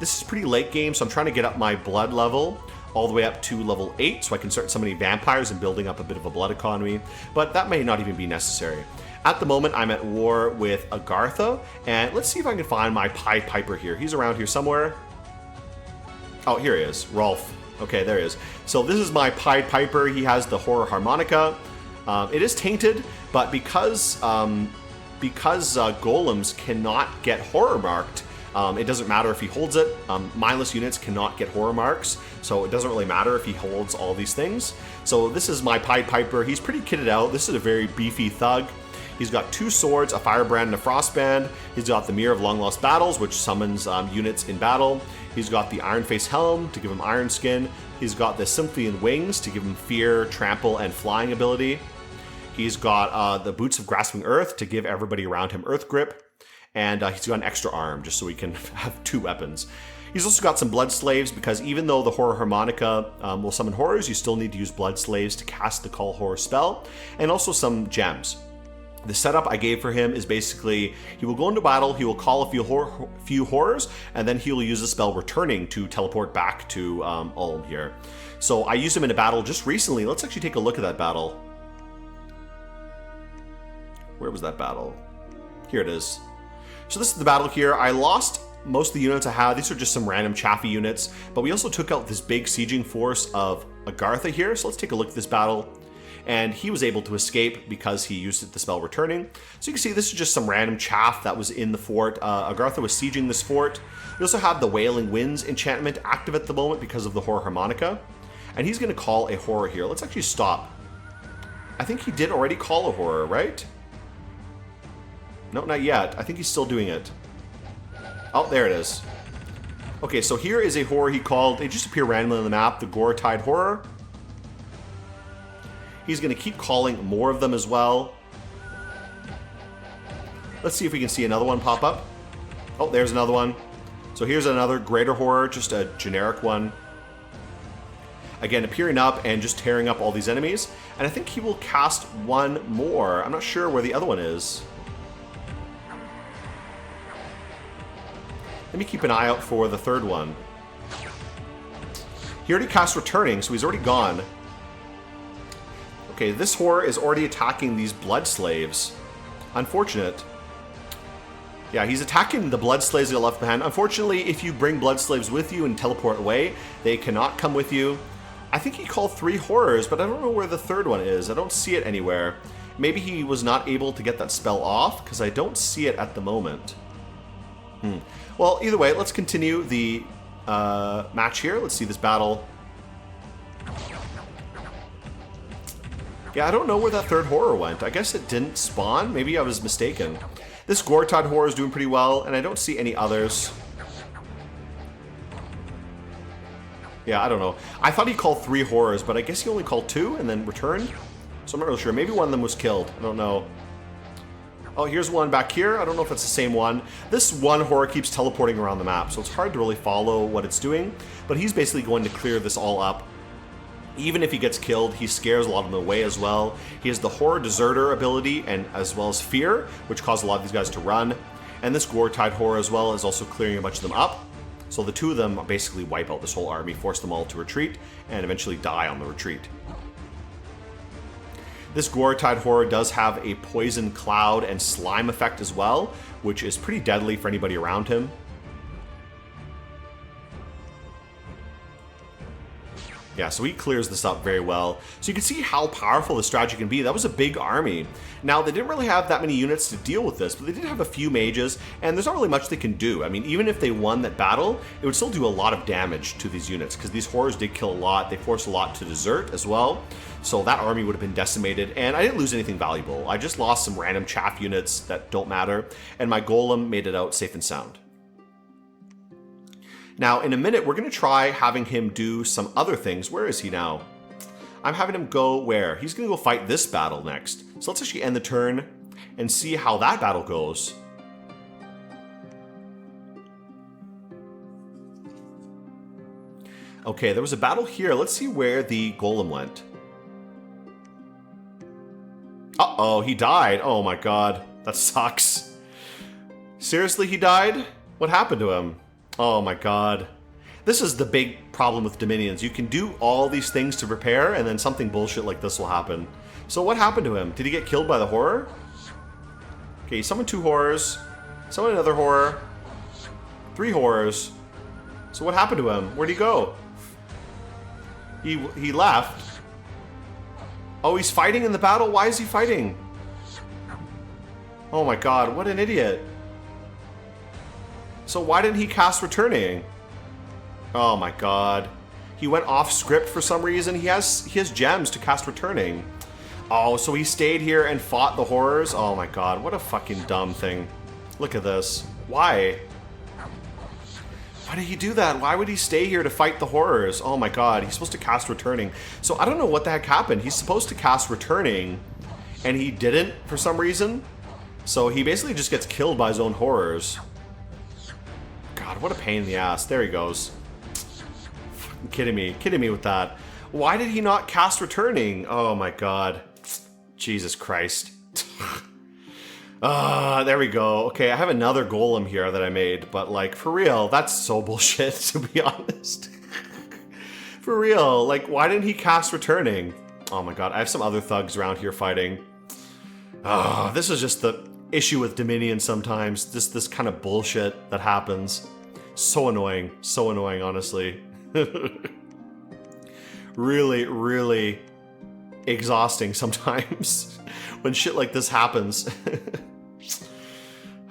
This is pretty late game, so I'm trying to get up my blood level all the way up to level 8 so I can start summoning vampires and building up a bit of a blood economy, but that may not even be necessary. At the moment, I'm at war with Agartha, and let's see if I can find my Pied Piper here. He's around here somewhere. Oh, here he is, Rolf. Okay, there he is. So this is my Pied Piper. He has the Horror Harmonica. It is tainted, but because golems cannot get horror marked, it doesn't matter if he holds it. Mindless units cannot get horror marks, so it doesn't really matter if he holds all these things. So this is my Pied Piper. He's pretty kitted out. This is a very beefy thug. He's got 2 swords, a firebrand, and a frostband. He's got the Mirror of Long Lost Battles, which summons units in battle. He's got the Iron Face Helm to give him iron skin. He's got the Symphian Wings to give him fear, trample, and flying ability. He's got the Boots of Grasping Earth to give everybody around him Earth Grip. And he's got an extra arm just so he can have 2 weapons. He's also got some Blood Slaves because even though the Horror Harmonica will summon horrors, you still need to use Blood Slaves to cast the Call Horror spell, and also some gems. The setup I gave for him is basically he will go into battle, he will call a few horrors, and then he will use the spell Returning to teleport back to Ulm here. So I used him in a battle just recently. Let's actually take a look at that battle. Where was that battle? Here it is. So this is the battle here. I lost most of the units I had. These are just some random chaffy units, but we also took out this big sieging force of Agartha here. So let's take a look at this battle. And he was able to escape because he used the spell Returning. So you can see this is just some random chaff that was in the fort. Agartha was sieging this fort. We also have the Wailing Winds enchantment active at the moment because of the Horror Harmonica. And he's going to call a horror here. Let's actually stop. I think he did already call a horror, right? No, not yet. I think he's still doing it. Oh, there it is. Okay, so here is a horror he called. They just appear randomly on the map. The Gore-Tide Horror. He's going to keep calling more of them as well. Let's see if we can see another one pop up. Oh, there's another one. So here's another Greater Horror, just a generic one. Again, appearing up and just tearing up all these enemies. And I think he will cast one more. I'm not sure where the other one is. Let me keep an eye out for the third one. He already cast Returning, so he's already gone. Okay, this horror is already attacking these Blood Slaves. Unfortunate. Yeah, he's attacking the Blood Slaves that are left behind. Unfortunately, if you bring Blood Slaves with you and teleport away, they cannot come with you. I think he called 3 horrors, but I don't know where the third one is. I don't see it anywhere. Maybe he was not able to get that spell off, because I don't see it at the moment. Well, either way, let's continue the match here. Let's see this battle. Yeah, I don't know where that third horror went. I guess it didn't spawn. Maybe I was mistaken. This Gore-Tide horror is doing pretty well, and I don't see any others. Yeah, I don't know. I thought he called 3 horrors, but I guess he only called 2 and then returned. So I'm not really sure. Maybe one of them was killed. I don't know. Oh, here's one back here. I don't know if it's the same one. This one horror keeps teleporting around the map, so it's hard to really follow what it's doing. But he's basically going to clear this all up. Even if he gets killed, he scares a lot of them away as well. He has the Horror Deserter ability, and as well as Fear, which cause a lot of these guys to run. And this Gore-Tide Horror as well is also clearing a bunch of them up. So the two of them basically wipe out this whole army, force them all to retreat, and eventually die on the retreat. This Gore-Tide Horror does have a Poison Cloud and Slime effect as well, which is pretty deadly for anybody around him. Yeah, so he clears this up very well. So you can see how powerful the strategy can be. That was a big army. Now, they didn't really have that many units to deal with this, but they did have a few mages, and there's not really much they can do. I mean, even if they won that battle, it would still do a lot of damage to these units, because these horrors did kill a lot. They forced a lot to desert as well. So that army would have been decimated, and I didn't lose anything valuable. I just lost some random chaff units that don't matter, and my golem made it out safe and sound. Now, in a minute, we're going to try having him do some other things. Where is he now? I'm having him go where? He's going to go fight this battle next. So let's actually end the turn and see how that battle goes. Okay, there was a battle here. Let's see where the golem went. Uh-oh, he died. Oh my god, that sucks. Seriously, he died? What happened to him? Oh my god. This is the big problem with Dominions. You can do all these things to prepare, and then something bullshit like this will happen. So what happened to him? Did he get killed by the horror? Okay, he summoned 2 horrors. Summoned another horror. 3 horrors. So what happened to him? Where'd he go? He left. Oh, he's fighting in the battle? Why is he fighting? Oh my god, what an idiot. So why didn't he cast Returning? Oh my god. He went off script for some reason. He has gems to cast Returning. Oh, so he stayed here and fought the horrors? Oh my god, what a fucking dumb thing. Look at this. Why? Why did he do that? Why would he stay here to fight the horrors? Oh my god, he's supposed to cast Returning. So I don't know what the heck happened. He's supposed to cast Returning, and he didn't for some reason. So he basically just gets killed by his own horrors. God, what a pain in the ass. There he goes. Fucking kidding me with that. Why did he not cast Returning? Oh my god. Jesus Christ. There we go. Okay, I have another golem here that I made, but like, for real, that's so bullshit, to be honest. For real, like, why didn't he cast Returning? Oh my god, I have some other thugs around here fighting. This is just the issue with Dominion sometimes. This kind of bullshit that happens. So annoying, honestly. Really, really exhausting sometimes when shit like this happens.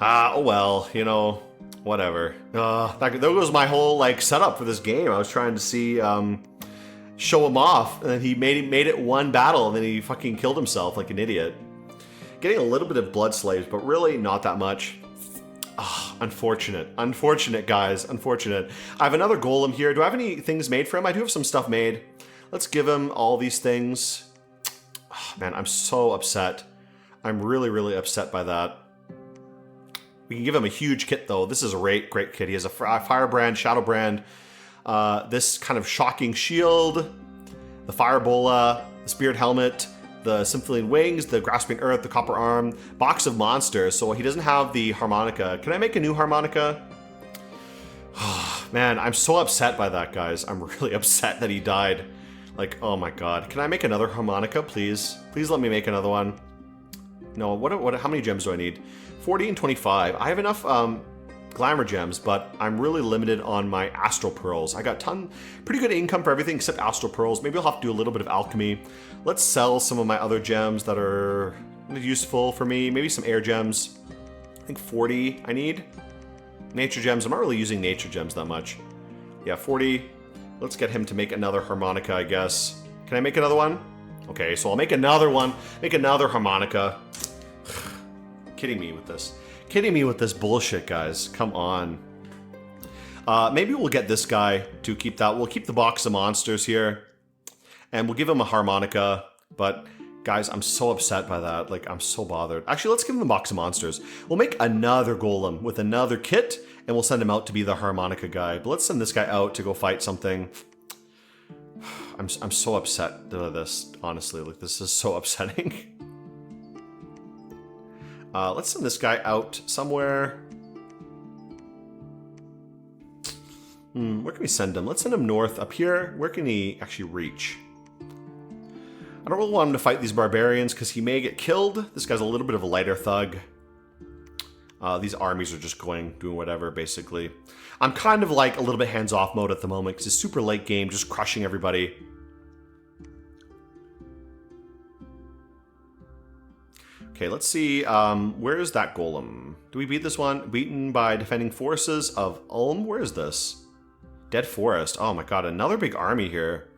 Oh well, you know, whatever. There goes my whole like setup for this game. I was trying to see, show him off, and then he made it one battle, and then he fucking killed himself like an idiot. Getting a little bit of blood slaves, but really not that much. Unfortunate, guys. Unfortunate. I have another golem here. Do I have any things made for him? I do have some stuff made. Let's give him all these things. Oh, man, I'm so upset. I'm really, really upset by that. We can give him a huge kit, though. This is a great kit. He has a Firebrand, Shadowbrand, this kind of shocking shield, the Firebola, the Spirit Helmet, the Symphiline Wings, the Grasping Earth, the Copper Arm, Box of Monsters. So he doesn't have the Harmonica. Can I make a new Harmonica? Man, I'm so upset by that, guys. I'm really upset that he died. Like, oh my god. Can I make another Harmonica, please? Please let me make another one. No, how many gems do I need? 40 and 25. I have enough glamour gems, but I'm really limited on my Astral Pearls. I got pretty good income for everything except Astral Pearls. Maybe I'll have to do a little bit of alchemy. Let's sell some of my other gems that are useful for me. Maybe some air gems. I think 40 I need. Nature gems. I'm not really using nature gems that much. Yeah, 40. Let's get him to make another harmonica, I guess. Can I make another one? Okay, so I'll make another one. Make another harmonica. Kidding me with this. Kidding me with this bullshit, guys. Come on. Maybe we'll get this guy to keep that. We'll keep the box of monsters here. And we'll give him a harmonica. But Guys, I'm so upset by that. Like, I'm so bothered. Actually, let's give him the box of monsters. We'll make another golem with another kit, and we'll send him out to be the harmonica guy. But let's send this guy out to go fight something. I'm so upset by this, honestly. Like, this is so upsetting. Let's send this guy out somewhere. Where can we send him? Let's send him north up here. Where can he actually reach? I don't really want him to fight these barbarians because he may get killed. This guy's a little bit of a lighter thug. These armies are just doing whatever, basically. I'm kind of like a little bit hands-off mode at the moment because it's super late game, just crushing everybody. Okay, let's see. Where is that golem? Do we beat this one? Beaten by defending forces of Ulm? Where is this? Dead Forest. Oh my god, another big army here.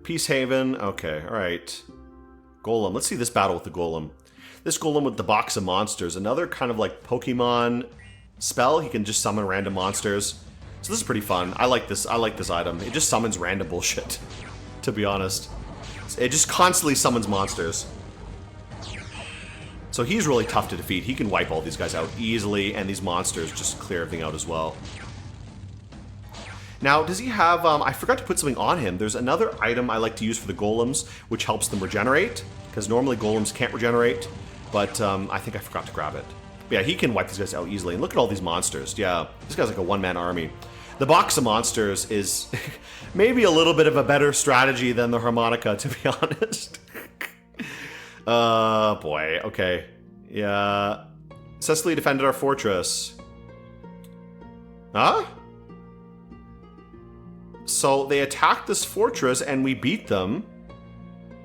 Peace Haven. Okay, alright. Golem. Let's see this battle with the golem. This golem with the box of monsters. Another kind of like Pokemon spell. He can just summon random monsters. So this is pretty fun. I like this item. It just summons random bullshit, to be honest. It just constantly summons monsters. So he's really tough to defeat. He can wipe all these guys out easily, and these monsters just clear everything out as well. Now, does he have, I forgot to put something on him. There's another item I like to use for the golems, which helps them regenerate, because normally golems can't regenerate, but I think I forgot to grab it. But yeah, he can wipe these guys out easily. And look at all these monsters. Yeah, this guy's like a one-man army. The box of monsters is maybe a little bit of a better strategy than the harmonica, to be honest. Boy, okay. Yeah. Cecily defended our fortress. Huh? So they attacked this fortress and we beat them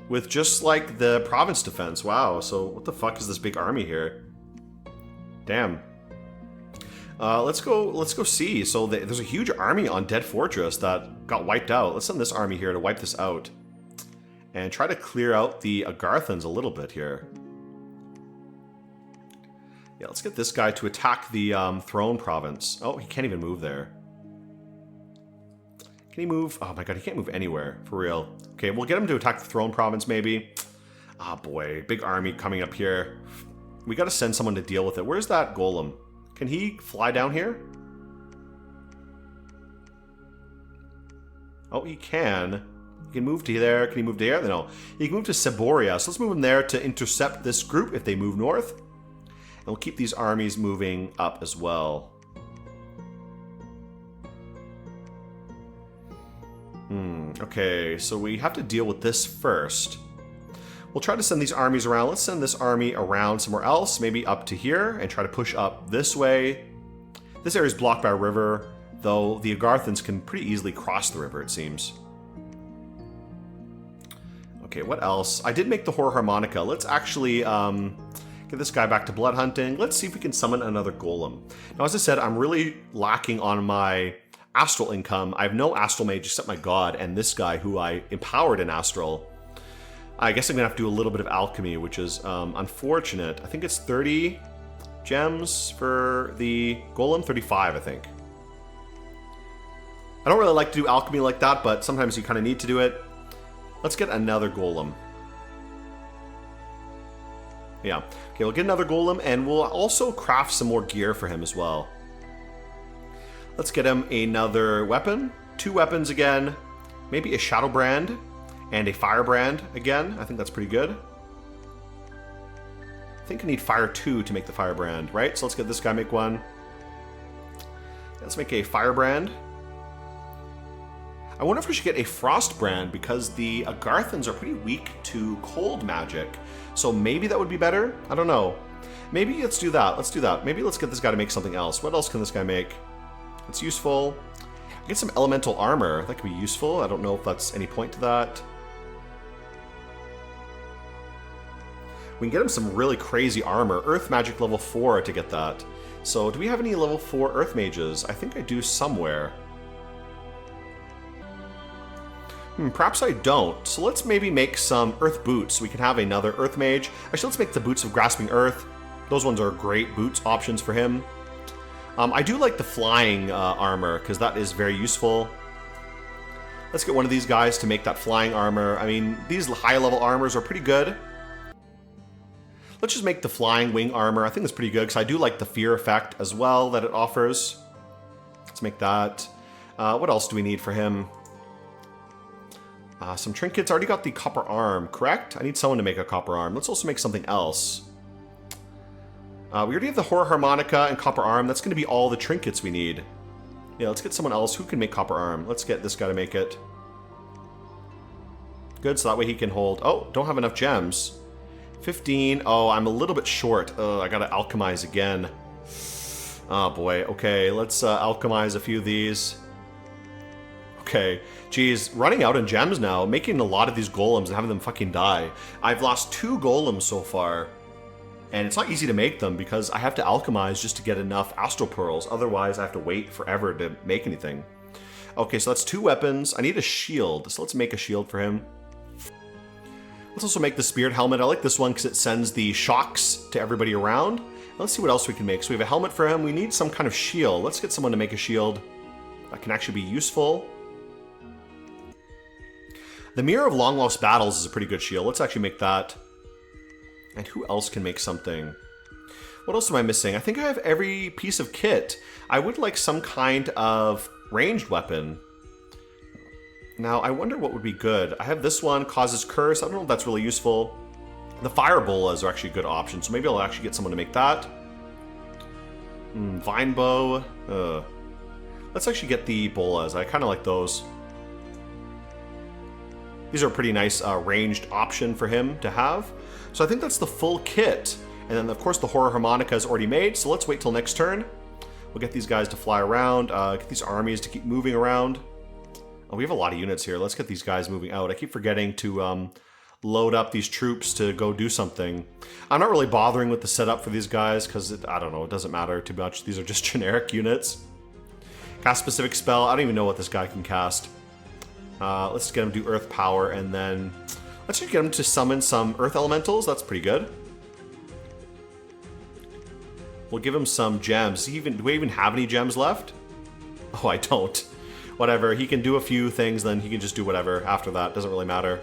with just like the province defense. Wow, so what the fuck is this big army here? Damn. Let's go see. So there's a huge army on Dead Fortress that got wiped out. Let's send this army here to wipe this out. And try to clear out the Agarthans a little bit here. Yeah, let's get this guy to attack the Throne province. Oh, he can't even move there. Can he move? Oh my god, he can't move anywhere, for real. Okay, we'll get him to attack the Throne province, maybe. Ah, boy, big army coming up here. We gotta send someone to deal with it. Where's that golem? Can he fly down here? Oh, he can. He can move to there. Can he move there? No. He can move to Saboria. So let's move him there to intercept this group if they move north. And we'll keep these armies moving up as well. Okay, so we have to deal with this first. We'll try to send these armies around. Let's send this army around somewhere else, maybe up to here, and try to push up this way. This area is blocked by a river, though the Agarthans can pretty easily cross the river, it seems. Okay, what else? I did make the Horror Harmonica. Let's actually get this guy back to blood hunting. Let's see if we can summon another golem. Now, as I said, I'm really lacking on my astral income. I have no astral mage except my god and this guy who I empowered in astral. I guess I'm gonna have to do a little bit of alchemy, which is unfortunate. I think it's 30 gems for the golem, 35 I think. I don't really like to do alchemy like that, but sometimes you kind of need to do it. Let's get another golem. Yeah, okay, we'll get another golem and we'll also craft some more gear for him as well. Let's get him another weapon, 2 weapons again, maybe a Shadow Brand and a Firebrand again. I think that's pretty good. I think I need Fire 2 to make the Firebrand, right? So let's get this guy make one. Let's make a Firebrand. I wonder if we should get a Frost Brand because the Agarthans are pretty weak to cold magic. So maybe that would be better? I don't know. Maybe let's do that. Let's do that. Maybe let's get this guy to make something else. What else can this guy make? It's useful. Get some elemental armor. That could be useful. I don't know if that's any point to that. We can get him some really crazy armor. Earth Magic level 4 to get that. So do we have any level 4 Earth Mages? I think I do somewhere. Perhaps I don't. So let's maybe make some Earth Boots. We can have another Earth Mage. Actually, let's make the Boots of Grasping Earth. Those ones are great boots options for him. I do like the flying armor because that is very useful. Let's get one of these guys to make that flying armor. I mean, these high-level armors are pretty good. Let's just make the flying wing armor. I think it's pretty good because I do like the fear effect as well that it offers. Let's make that. What else do we need for him? Some trinkets. I already got the copper arm, correct? I need someone to make a copper arm. Let's also make something else. We already have the horror harmonica and copper arm. That's going to be all the trinkets we need. Yeah, let's get someone else who can make copper arm. Let's get this guy to make it. Good, so that way he can hold... Oh, don't have enough gems. 15. Oh, I'm a little bit short. I gotta alchemize again. Oh boy. Okay, let's alchemize a few of these. Okay. Geez, running out in gems now. Making a lot of these golems and having them fucking die. I've lost 2 golems so far. And it's not easy to make them because I have to alchemize just to get enough astral pearls. Otherwise, I have to wait forever to make anything. Okay, so that's 2 weapons. I need a shield. So let's make a shield for him. Let's also make the spirit helmet. I like this one because it sends the shocks to everybody around. Let's see what else we can make. So we have a helmet for him. We need some kind of shield. Let's get someone to make a shield that can actually be useful. The Mirror of Long Lost Battles is a pretty good shield. Let's actually make that. And who else can make something? What else am I missing? I think I have every piece of kit. I would like some kind of ranged weapon. Now, I wonder what would be good. I have this one, Causes Curse. I don't know if that's really useful. The fire bolas are actually a good option, so maybe I'll actually get someone to make that. Vine bow. Let's actually get the bolas. I kind of like those. These are a pretty nice ranged option for him to have. So I think that's the full kit. And then, of course, the horror harmonica is already made, so let's wait till next turn. We'll get these guys to fly around, get these armies to keep moving around. Oh, we have a lot of units here. Let's get these guys moving out. I keep forgetting to load up these troops to go do something. I'm not really bothering with the setup for these guys because, I don't know, it doesn't matter too much. These are just generic units. Cast specific spell. I don't even know what this guy can cast. Let's get him to do earth power, and then let's just get him to summon some earth elementals. That's pretty good. We'll give him some gems. Do we even have any gems left? Oh, I don't. Whatever, he can do a few things, then he can just do whatever after that. Doesn't really matter.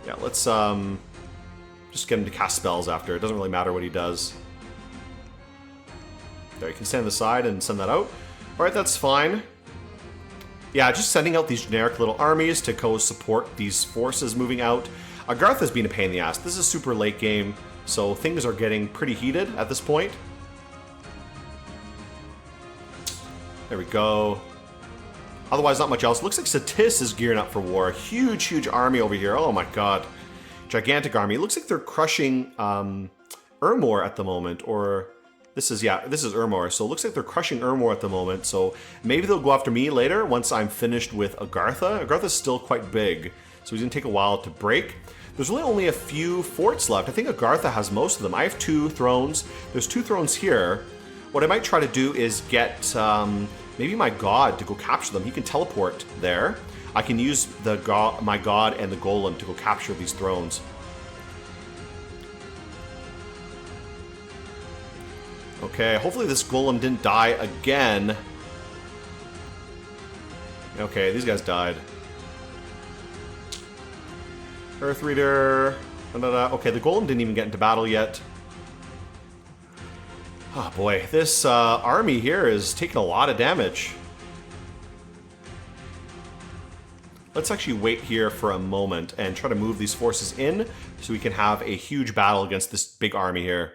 Yeah, let's just get him to cast spells after. It doesn't really matter what he does. There, you can stand on the side and send that out. Alright, that's fine. Yeah, just sending out these generic little armies to go support these forces moving out. Agartha's been a pain in the ass. This is super late game, so things are getting pretty heated at this point. There we go. Otherwise, not much else. Looks like Satis is gearing up for war. Huge, huge army over here. Oh my god. Gigantic army. It looks like they're crushing Ermor at the moment. Or, this is Ermor. So it looks like they're crushing Ermor at the moment. So maybe they'll go after me later once I'm finished with Agartha. Agartha's still quite big. So he's going to take a while to break. There's really only a few forts left. I think Agartha has most of them. I have 2 thrones. There's 2 thrones here. What I might try to do is get maybe my god to go capture them. He can teleport there. I can use my god and the golem to go capture these thrones. Okay, hopefully this golem didn't die again. Okay, these guys died. Earth Reader. Okay, the golem didn't even get into battle yet. Oh boy, this army here is taking a lot of damage. Let's actually wait here for a moment and try to move these forces in so we can have a huge battle against this big army here.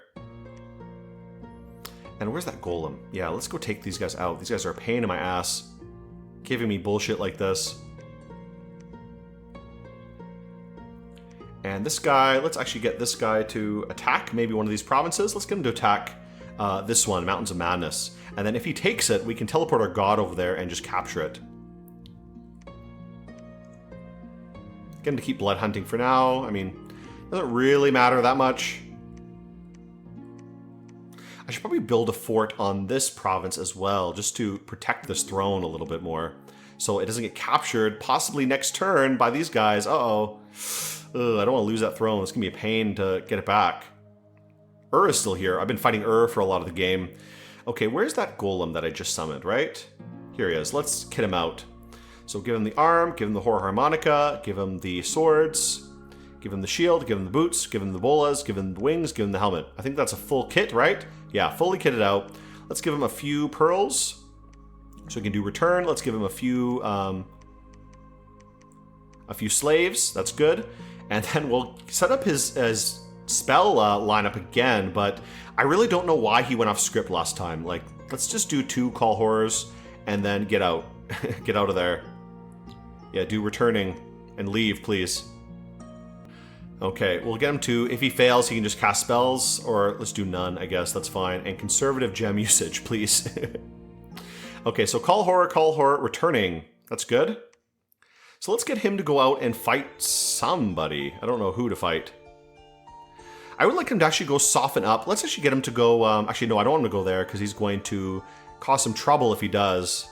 And where's that golem? Yeah, let's go take these guys out. These guys are a pain in my ass, giving me bullshit like this. And this guy, let's actually get this guy to attack maybe one of these provinces. Let's get him to attack this one, Mountains of Madness. And then if he takes it, we can teleport our god over there and just capture it. Get him to keep blood hunting for now. I mean, doesn't really matter that much. I should probably build a fort on this province as well, just to protect this throne a little bit more. So it doesn't get captured, possibly next turn, by these guys. Uh-oh. I don't want to lose that throne. It's going to be a pain to get it back. Is still here. I've been fighting for a lot of the game. Okay, where's that golem that I just summoned, right? Here he is. Let's kit him out. So give him the arm, give him the horror harmonica, give him the swords, give him the shield, give him the boots, give him the bolas, give him the wings, give him the helmet. I think that's a full kit, right? Yeah, fully kitted out. Let's give him a few pearls so he can do return. Let's give him a few slaves. That's good. And then we'll set up his spell lineup again, but I really don't know why he went off script last time. Like, let's just do 2 call horrors and then get out. Get out of there. Yeah, do returning and leave, please. Okay, we'll get him to, if he fails, he can just cast spells, or let's do none, I guess, that's fine. And conservative gem usage, please. Okay, so call horror, returning. That's good. So let's get him to go out and fight somebody. I don't know who to fight. I would like him to actually go soften up. Let's actually get him to go, actually no, I don't want him to go there because he's going to cause some trouble if he does.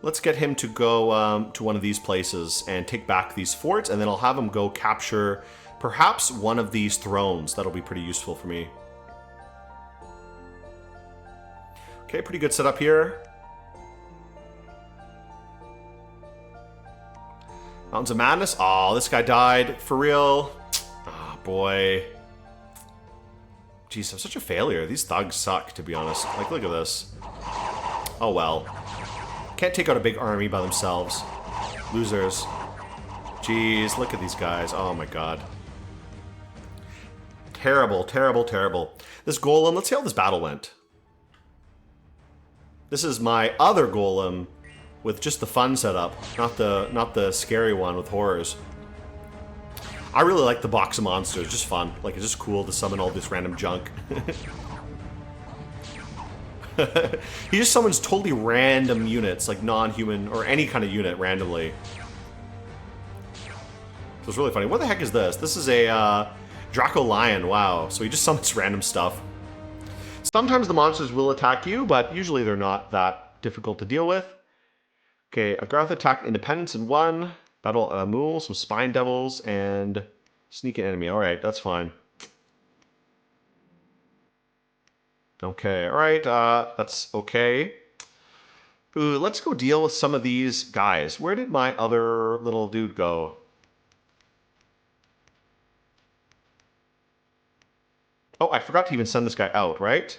Let's get him to go to one of these places and take back these forts, and then I'll have him go capture perhaps one of these thrones. That'll be pretty useful for me. Okay, pretty good setup here. Mountains of Madness. Oh, this guy died. For real? Oh, boy. Jeez, I'm such a failure. These thugs suck, to be honest. Like, look at this. Oh, well. Can't take out a big army by themselves. Losers. Jeez, look at these guys. Oh, my God. Terrible, terrible, terrible. This golem, let's see how this battle went. This is my other golem with just the fun setup, not the scary one with horrors. I really like the box of monsters, just fun. Like, it's just cool to summon all this random junk. He just summons totally random units, like non-human or any kind of unit randomly. So it's really funny. What the heck is this? This is a Draco Lion, wow. So he just summons random stuff. Sometimes the monsters will attack you, but usually they're not that difficult to deal with. Okay, Agartha attack Independence in 1. Battle a Mule, some Spine Devils, and sneak an enemy. Alright, that's fine. Okay, alright, that's okay. Ooh, let's go deal with some of these guys. Where did my other little dude go? Oh, I forgot to even send this guy out, right?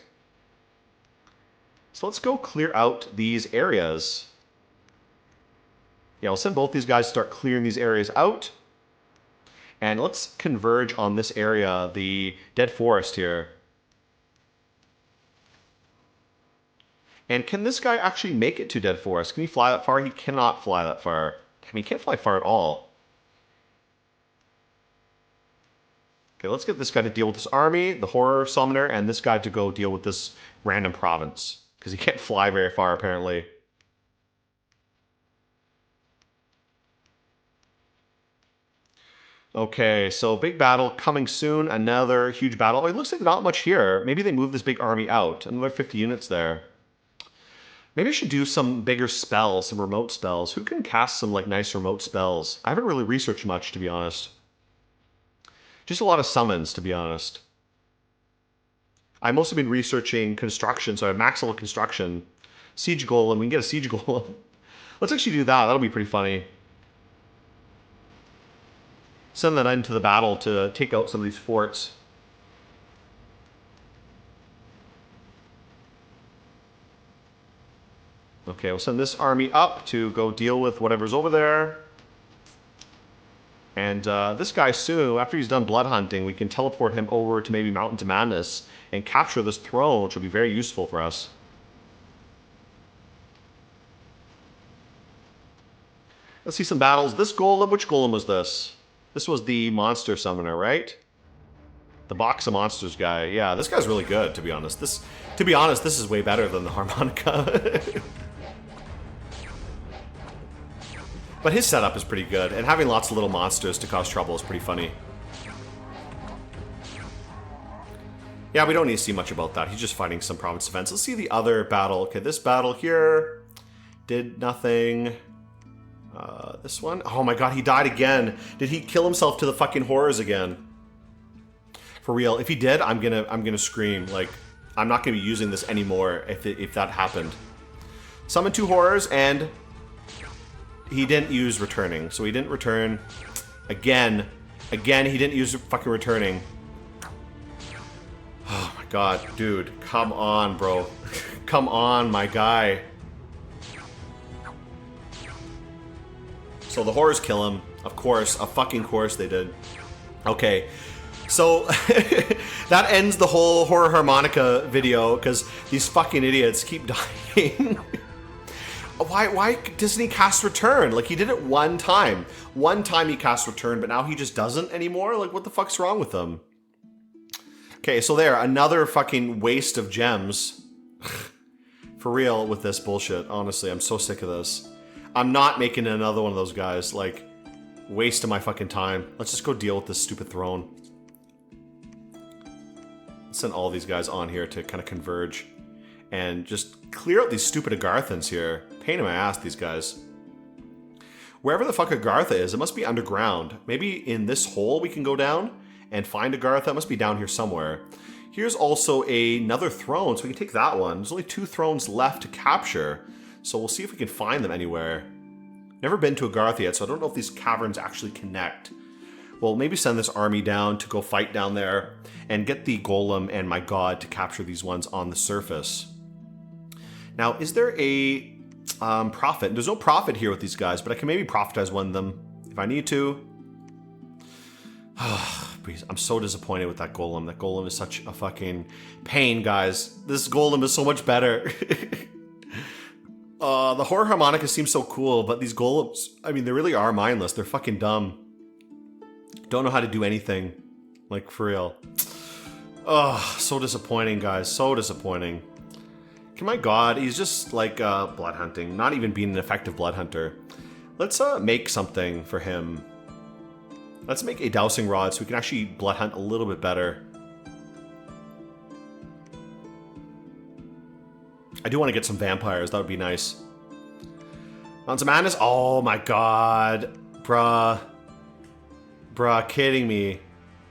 So let's go clear out these areas. Yeah, I'll send both these guys to start clearing these areas out. And let's converge on this area, the Dead Forest here. And can this guy actually make it to Dead Forest? Can he fly that far? He cannot fly that far. I mean, he can't fly far at all. Okay, let's get this guy to deal with this army, the horror summoner, and this guy to go deal with this random province. Because he can't fly very far, apparently. Okay, so big battle coming soon. Another huge battle. Oh, it looks like not much here. Maybe they moved this big army out. Another 50 units there. Maybe I should do some bigger spells, some remote spells. Who can cast some like nice remote spells? I haven't really researched much, to be honest. Just a lot of summons, to be honest. I've mostly been researching construction, so I have max level construction. Siege Golem, we can get a Siege Golem. Let's actually do that, that'll be pretty funny. Send that into the battle to take out some of these forts. Okay, we'll send this army up to go deal with whatever's over there. And this guy soon, after he's done blood hunting, we can teleport him over to maybe Mountain to Madness and capture this throne, which will be very useful for us. Let's see some battles. This golem, which golem was this? This was the monster summoner, right? The box of monsters guy. Yeah, this guy's really good, to be honest. This is way better than the harmonica. But his setup is pretty good, and having lots of little monsters to cause trouble is pretty funny. Yeah, we don't need to see much about that. He's just fighting some province defense. Let's see the other battle. Okay, this battle here did nothing. This one? Oh my god, he died again. Did he kill himself to the fucking horrors again? For real, if he did, I'm gonna scream. Like, I'm not gonna be using this anymore if that happened. Summon 2 horrors, and he didn't use returning. So he didn't return. Again, he didn't use fucking returning. Oh my god, dude. Come on, bro. Come on, my guy. So the horrors kill him. Of course. A fucking course they did. Okay. So that ends the whole horror harmonica video because these fucking idiots keep dying. Why doesn't he cast return? Like, he did it one time. One time he cast return, but now he just doesn't anymore? Like, what the fuck's wrong with him? Okay, so there, another fucking waste of gems. For real with this bullshit. Honestly, I'm so sick of this. I'm not making another one of those guys. Like, waste of my fucking time. Let's just go deal with this stupid throne. Let's send all these guys on here to kind of converge. And just clear out these stupid Agarthans here. Pain in my ass, these guys. Wherever the fuck Agartha is, it must be underground. Maybe in this hole we can go down and find Agartha. It must be down here somewhere. Here's also another throne, so we can take that one. There's only 2 thrones left to capture. So we'll see if we can find them anywhere. Never been to Agartha yet, so I don't know if these caverns actually connect. Well, maybe send this army down to go fight down there and get the golem and my god to capture these ones on the surface. Now, is there a profit? There's no profit here with these guys, but I can maybe profitize one of them if I need to. I'm so disappointed with that golem. That golem is such a fucking pain, guys. This golem is so much better. The horror harmonica seems so cool, but these golems, I mean, they really are mindless. They're fucking dumb. Don't know how to do anything. Like, for real. Oh, so disappointing, guys. So disappointing. My god, he's just like blood hunting, not even being an effective blood hunter. Let's make something for him. Let's make a dowsing rod so we can actually blood hunt a little bit better. I do want to get some vampires, that would be nice. Mountains of Madness? Oh my god. Bruh, kidding me.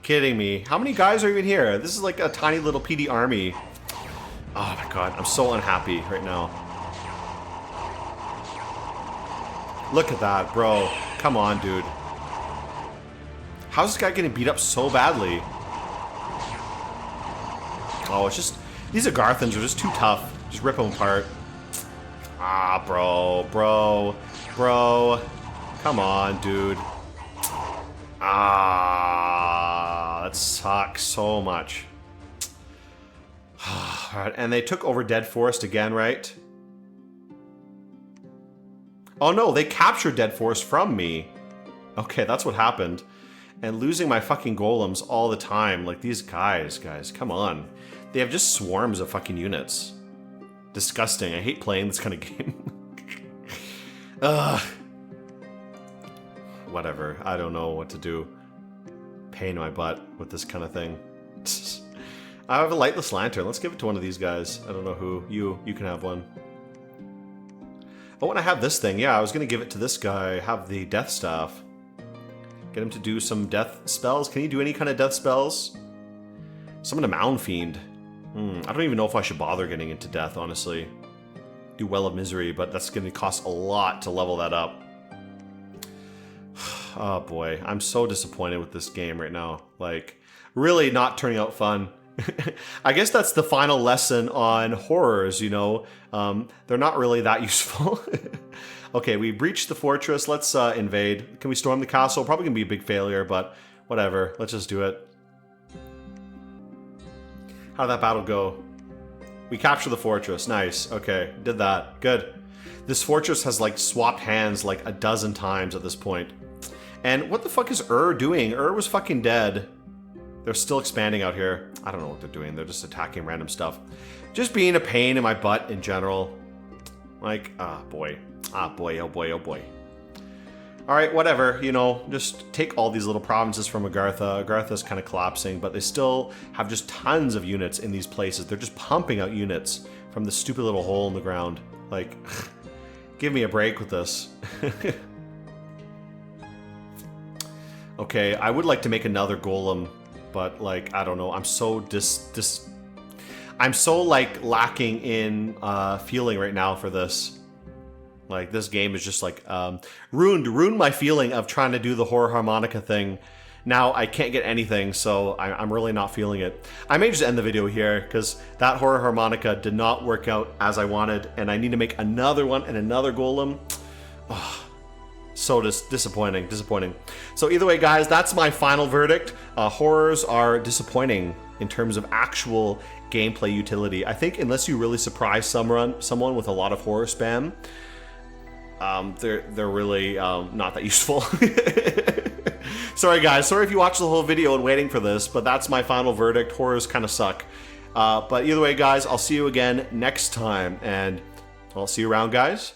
Kidding me. How many guys are even here? This is like a tiny little PD army. Oh my god, I'm so unhappy right now. Look at that, bro. Come on, dude. How's this guy getting beat up so badly? Oh, it's just... These Agarthans are just too tough. Just rip them apart. Ah, bro. Come on, dude. Ah, that sucks so much. Alright, and they took over Dead Forest again, right? Oh no, they captured Dead Forest from me. Okay, that's what happened. And losing my fucking golems all the time. Like, these guys, come on. They have just swarms of fucking units. Disgusting. I hate playing this kind of game. Ugh. Whatever. I don't know what to do. Pain in my butt with this kind of thing. I have a lightless lantern. Let's give it to one of these guys. I don't know who. You can have one. Oh, and I have this thing. Yeah, I was going to give it to this guy. Have the death staff. Get him to do some death spells. Can he do any kind of death spells? Summon a Mound Fiend. I don't even know if I should bother getting into death, honestly. Do Well of Misery, but that's going to cost a lot to level that up. Oh boy, I'm so disappointed with this game right now. Like, really not turning out fun. I guess that's the final lesson on horrors, you know. They're not really that useful. Okay, we breached the fortress. Let's invade. Can we storm the castle? Probably gonna be a big failure, but whatever. Let's just do it. How'd that battle go? We captured the fortress. Nice. Okay, did that. Good. This fortress has like swapped hands like a dozen times at this point. And what the fuck is doing? Was fucking dead. They're still expanding out here. I don't know what they're doing. They're just attacking random stuff. Just being a pain in my butt in general. Like, ah, boy. Ah, boy, oh boy, oh boy. Alright, whatever. You know, just take all these little provinces from Agartha. Agartha's kind of collapsing, but they still have just tons of units in these places. They're just pumping out units from this stupid little hole in the ground. Like, give me a break with this. Okay, I would like to make another golem, but like, I don't know. I'm so I'm so like lacking in feeling right now for this. Like, this game is just like ruined my feeling of trying to do the horror harmonica thing. Now I can't get anything, so I'm really not feeling it. I may just end the video here, because that horror harmonica did not work out as I wanted, and I need to make another one and another golem. Oh, so disappointing. So either way, guys, that's my final verdict. Horrors are disappointing in terms of actual gameplay utility. I think unless you really surprise someone with a lot of horror spam, they're really not that useful. Sorry guys, sorry if you watched the whole video and waiting for this, but that's my final verdict. Horrors kind of suck. But either way, guys, I'll see you again next time, and I'll see you around, guys.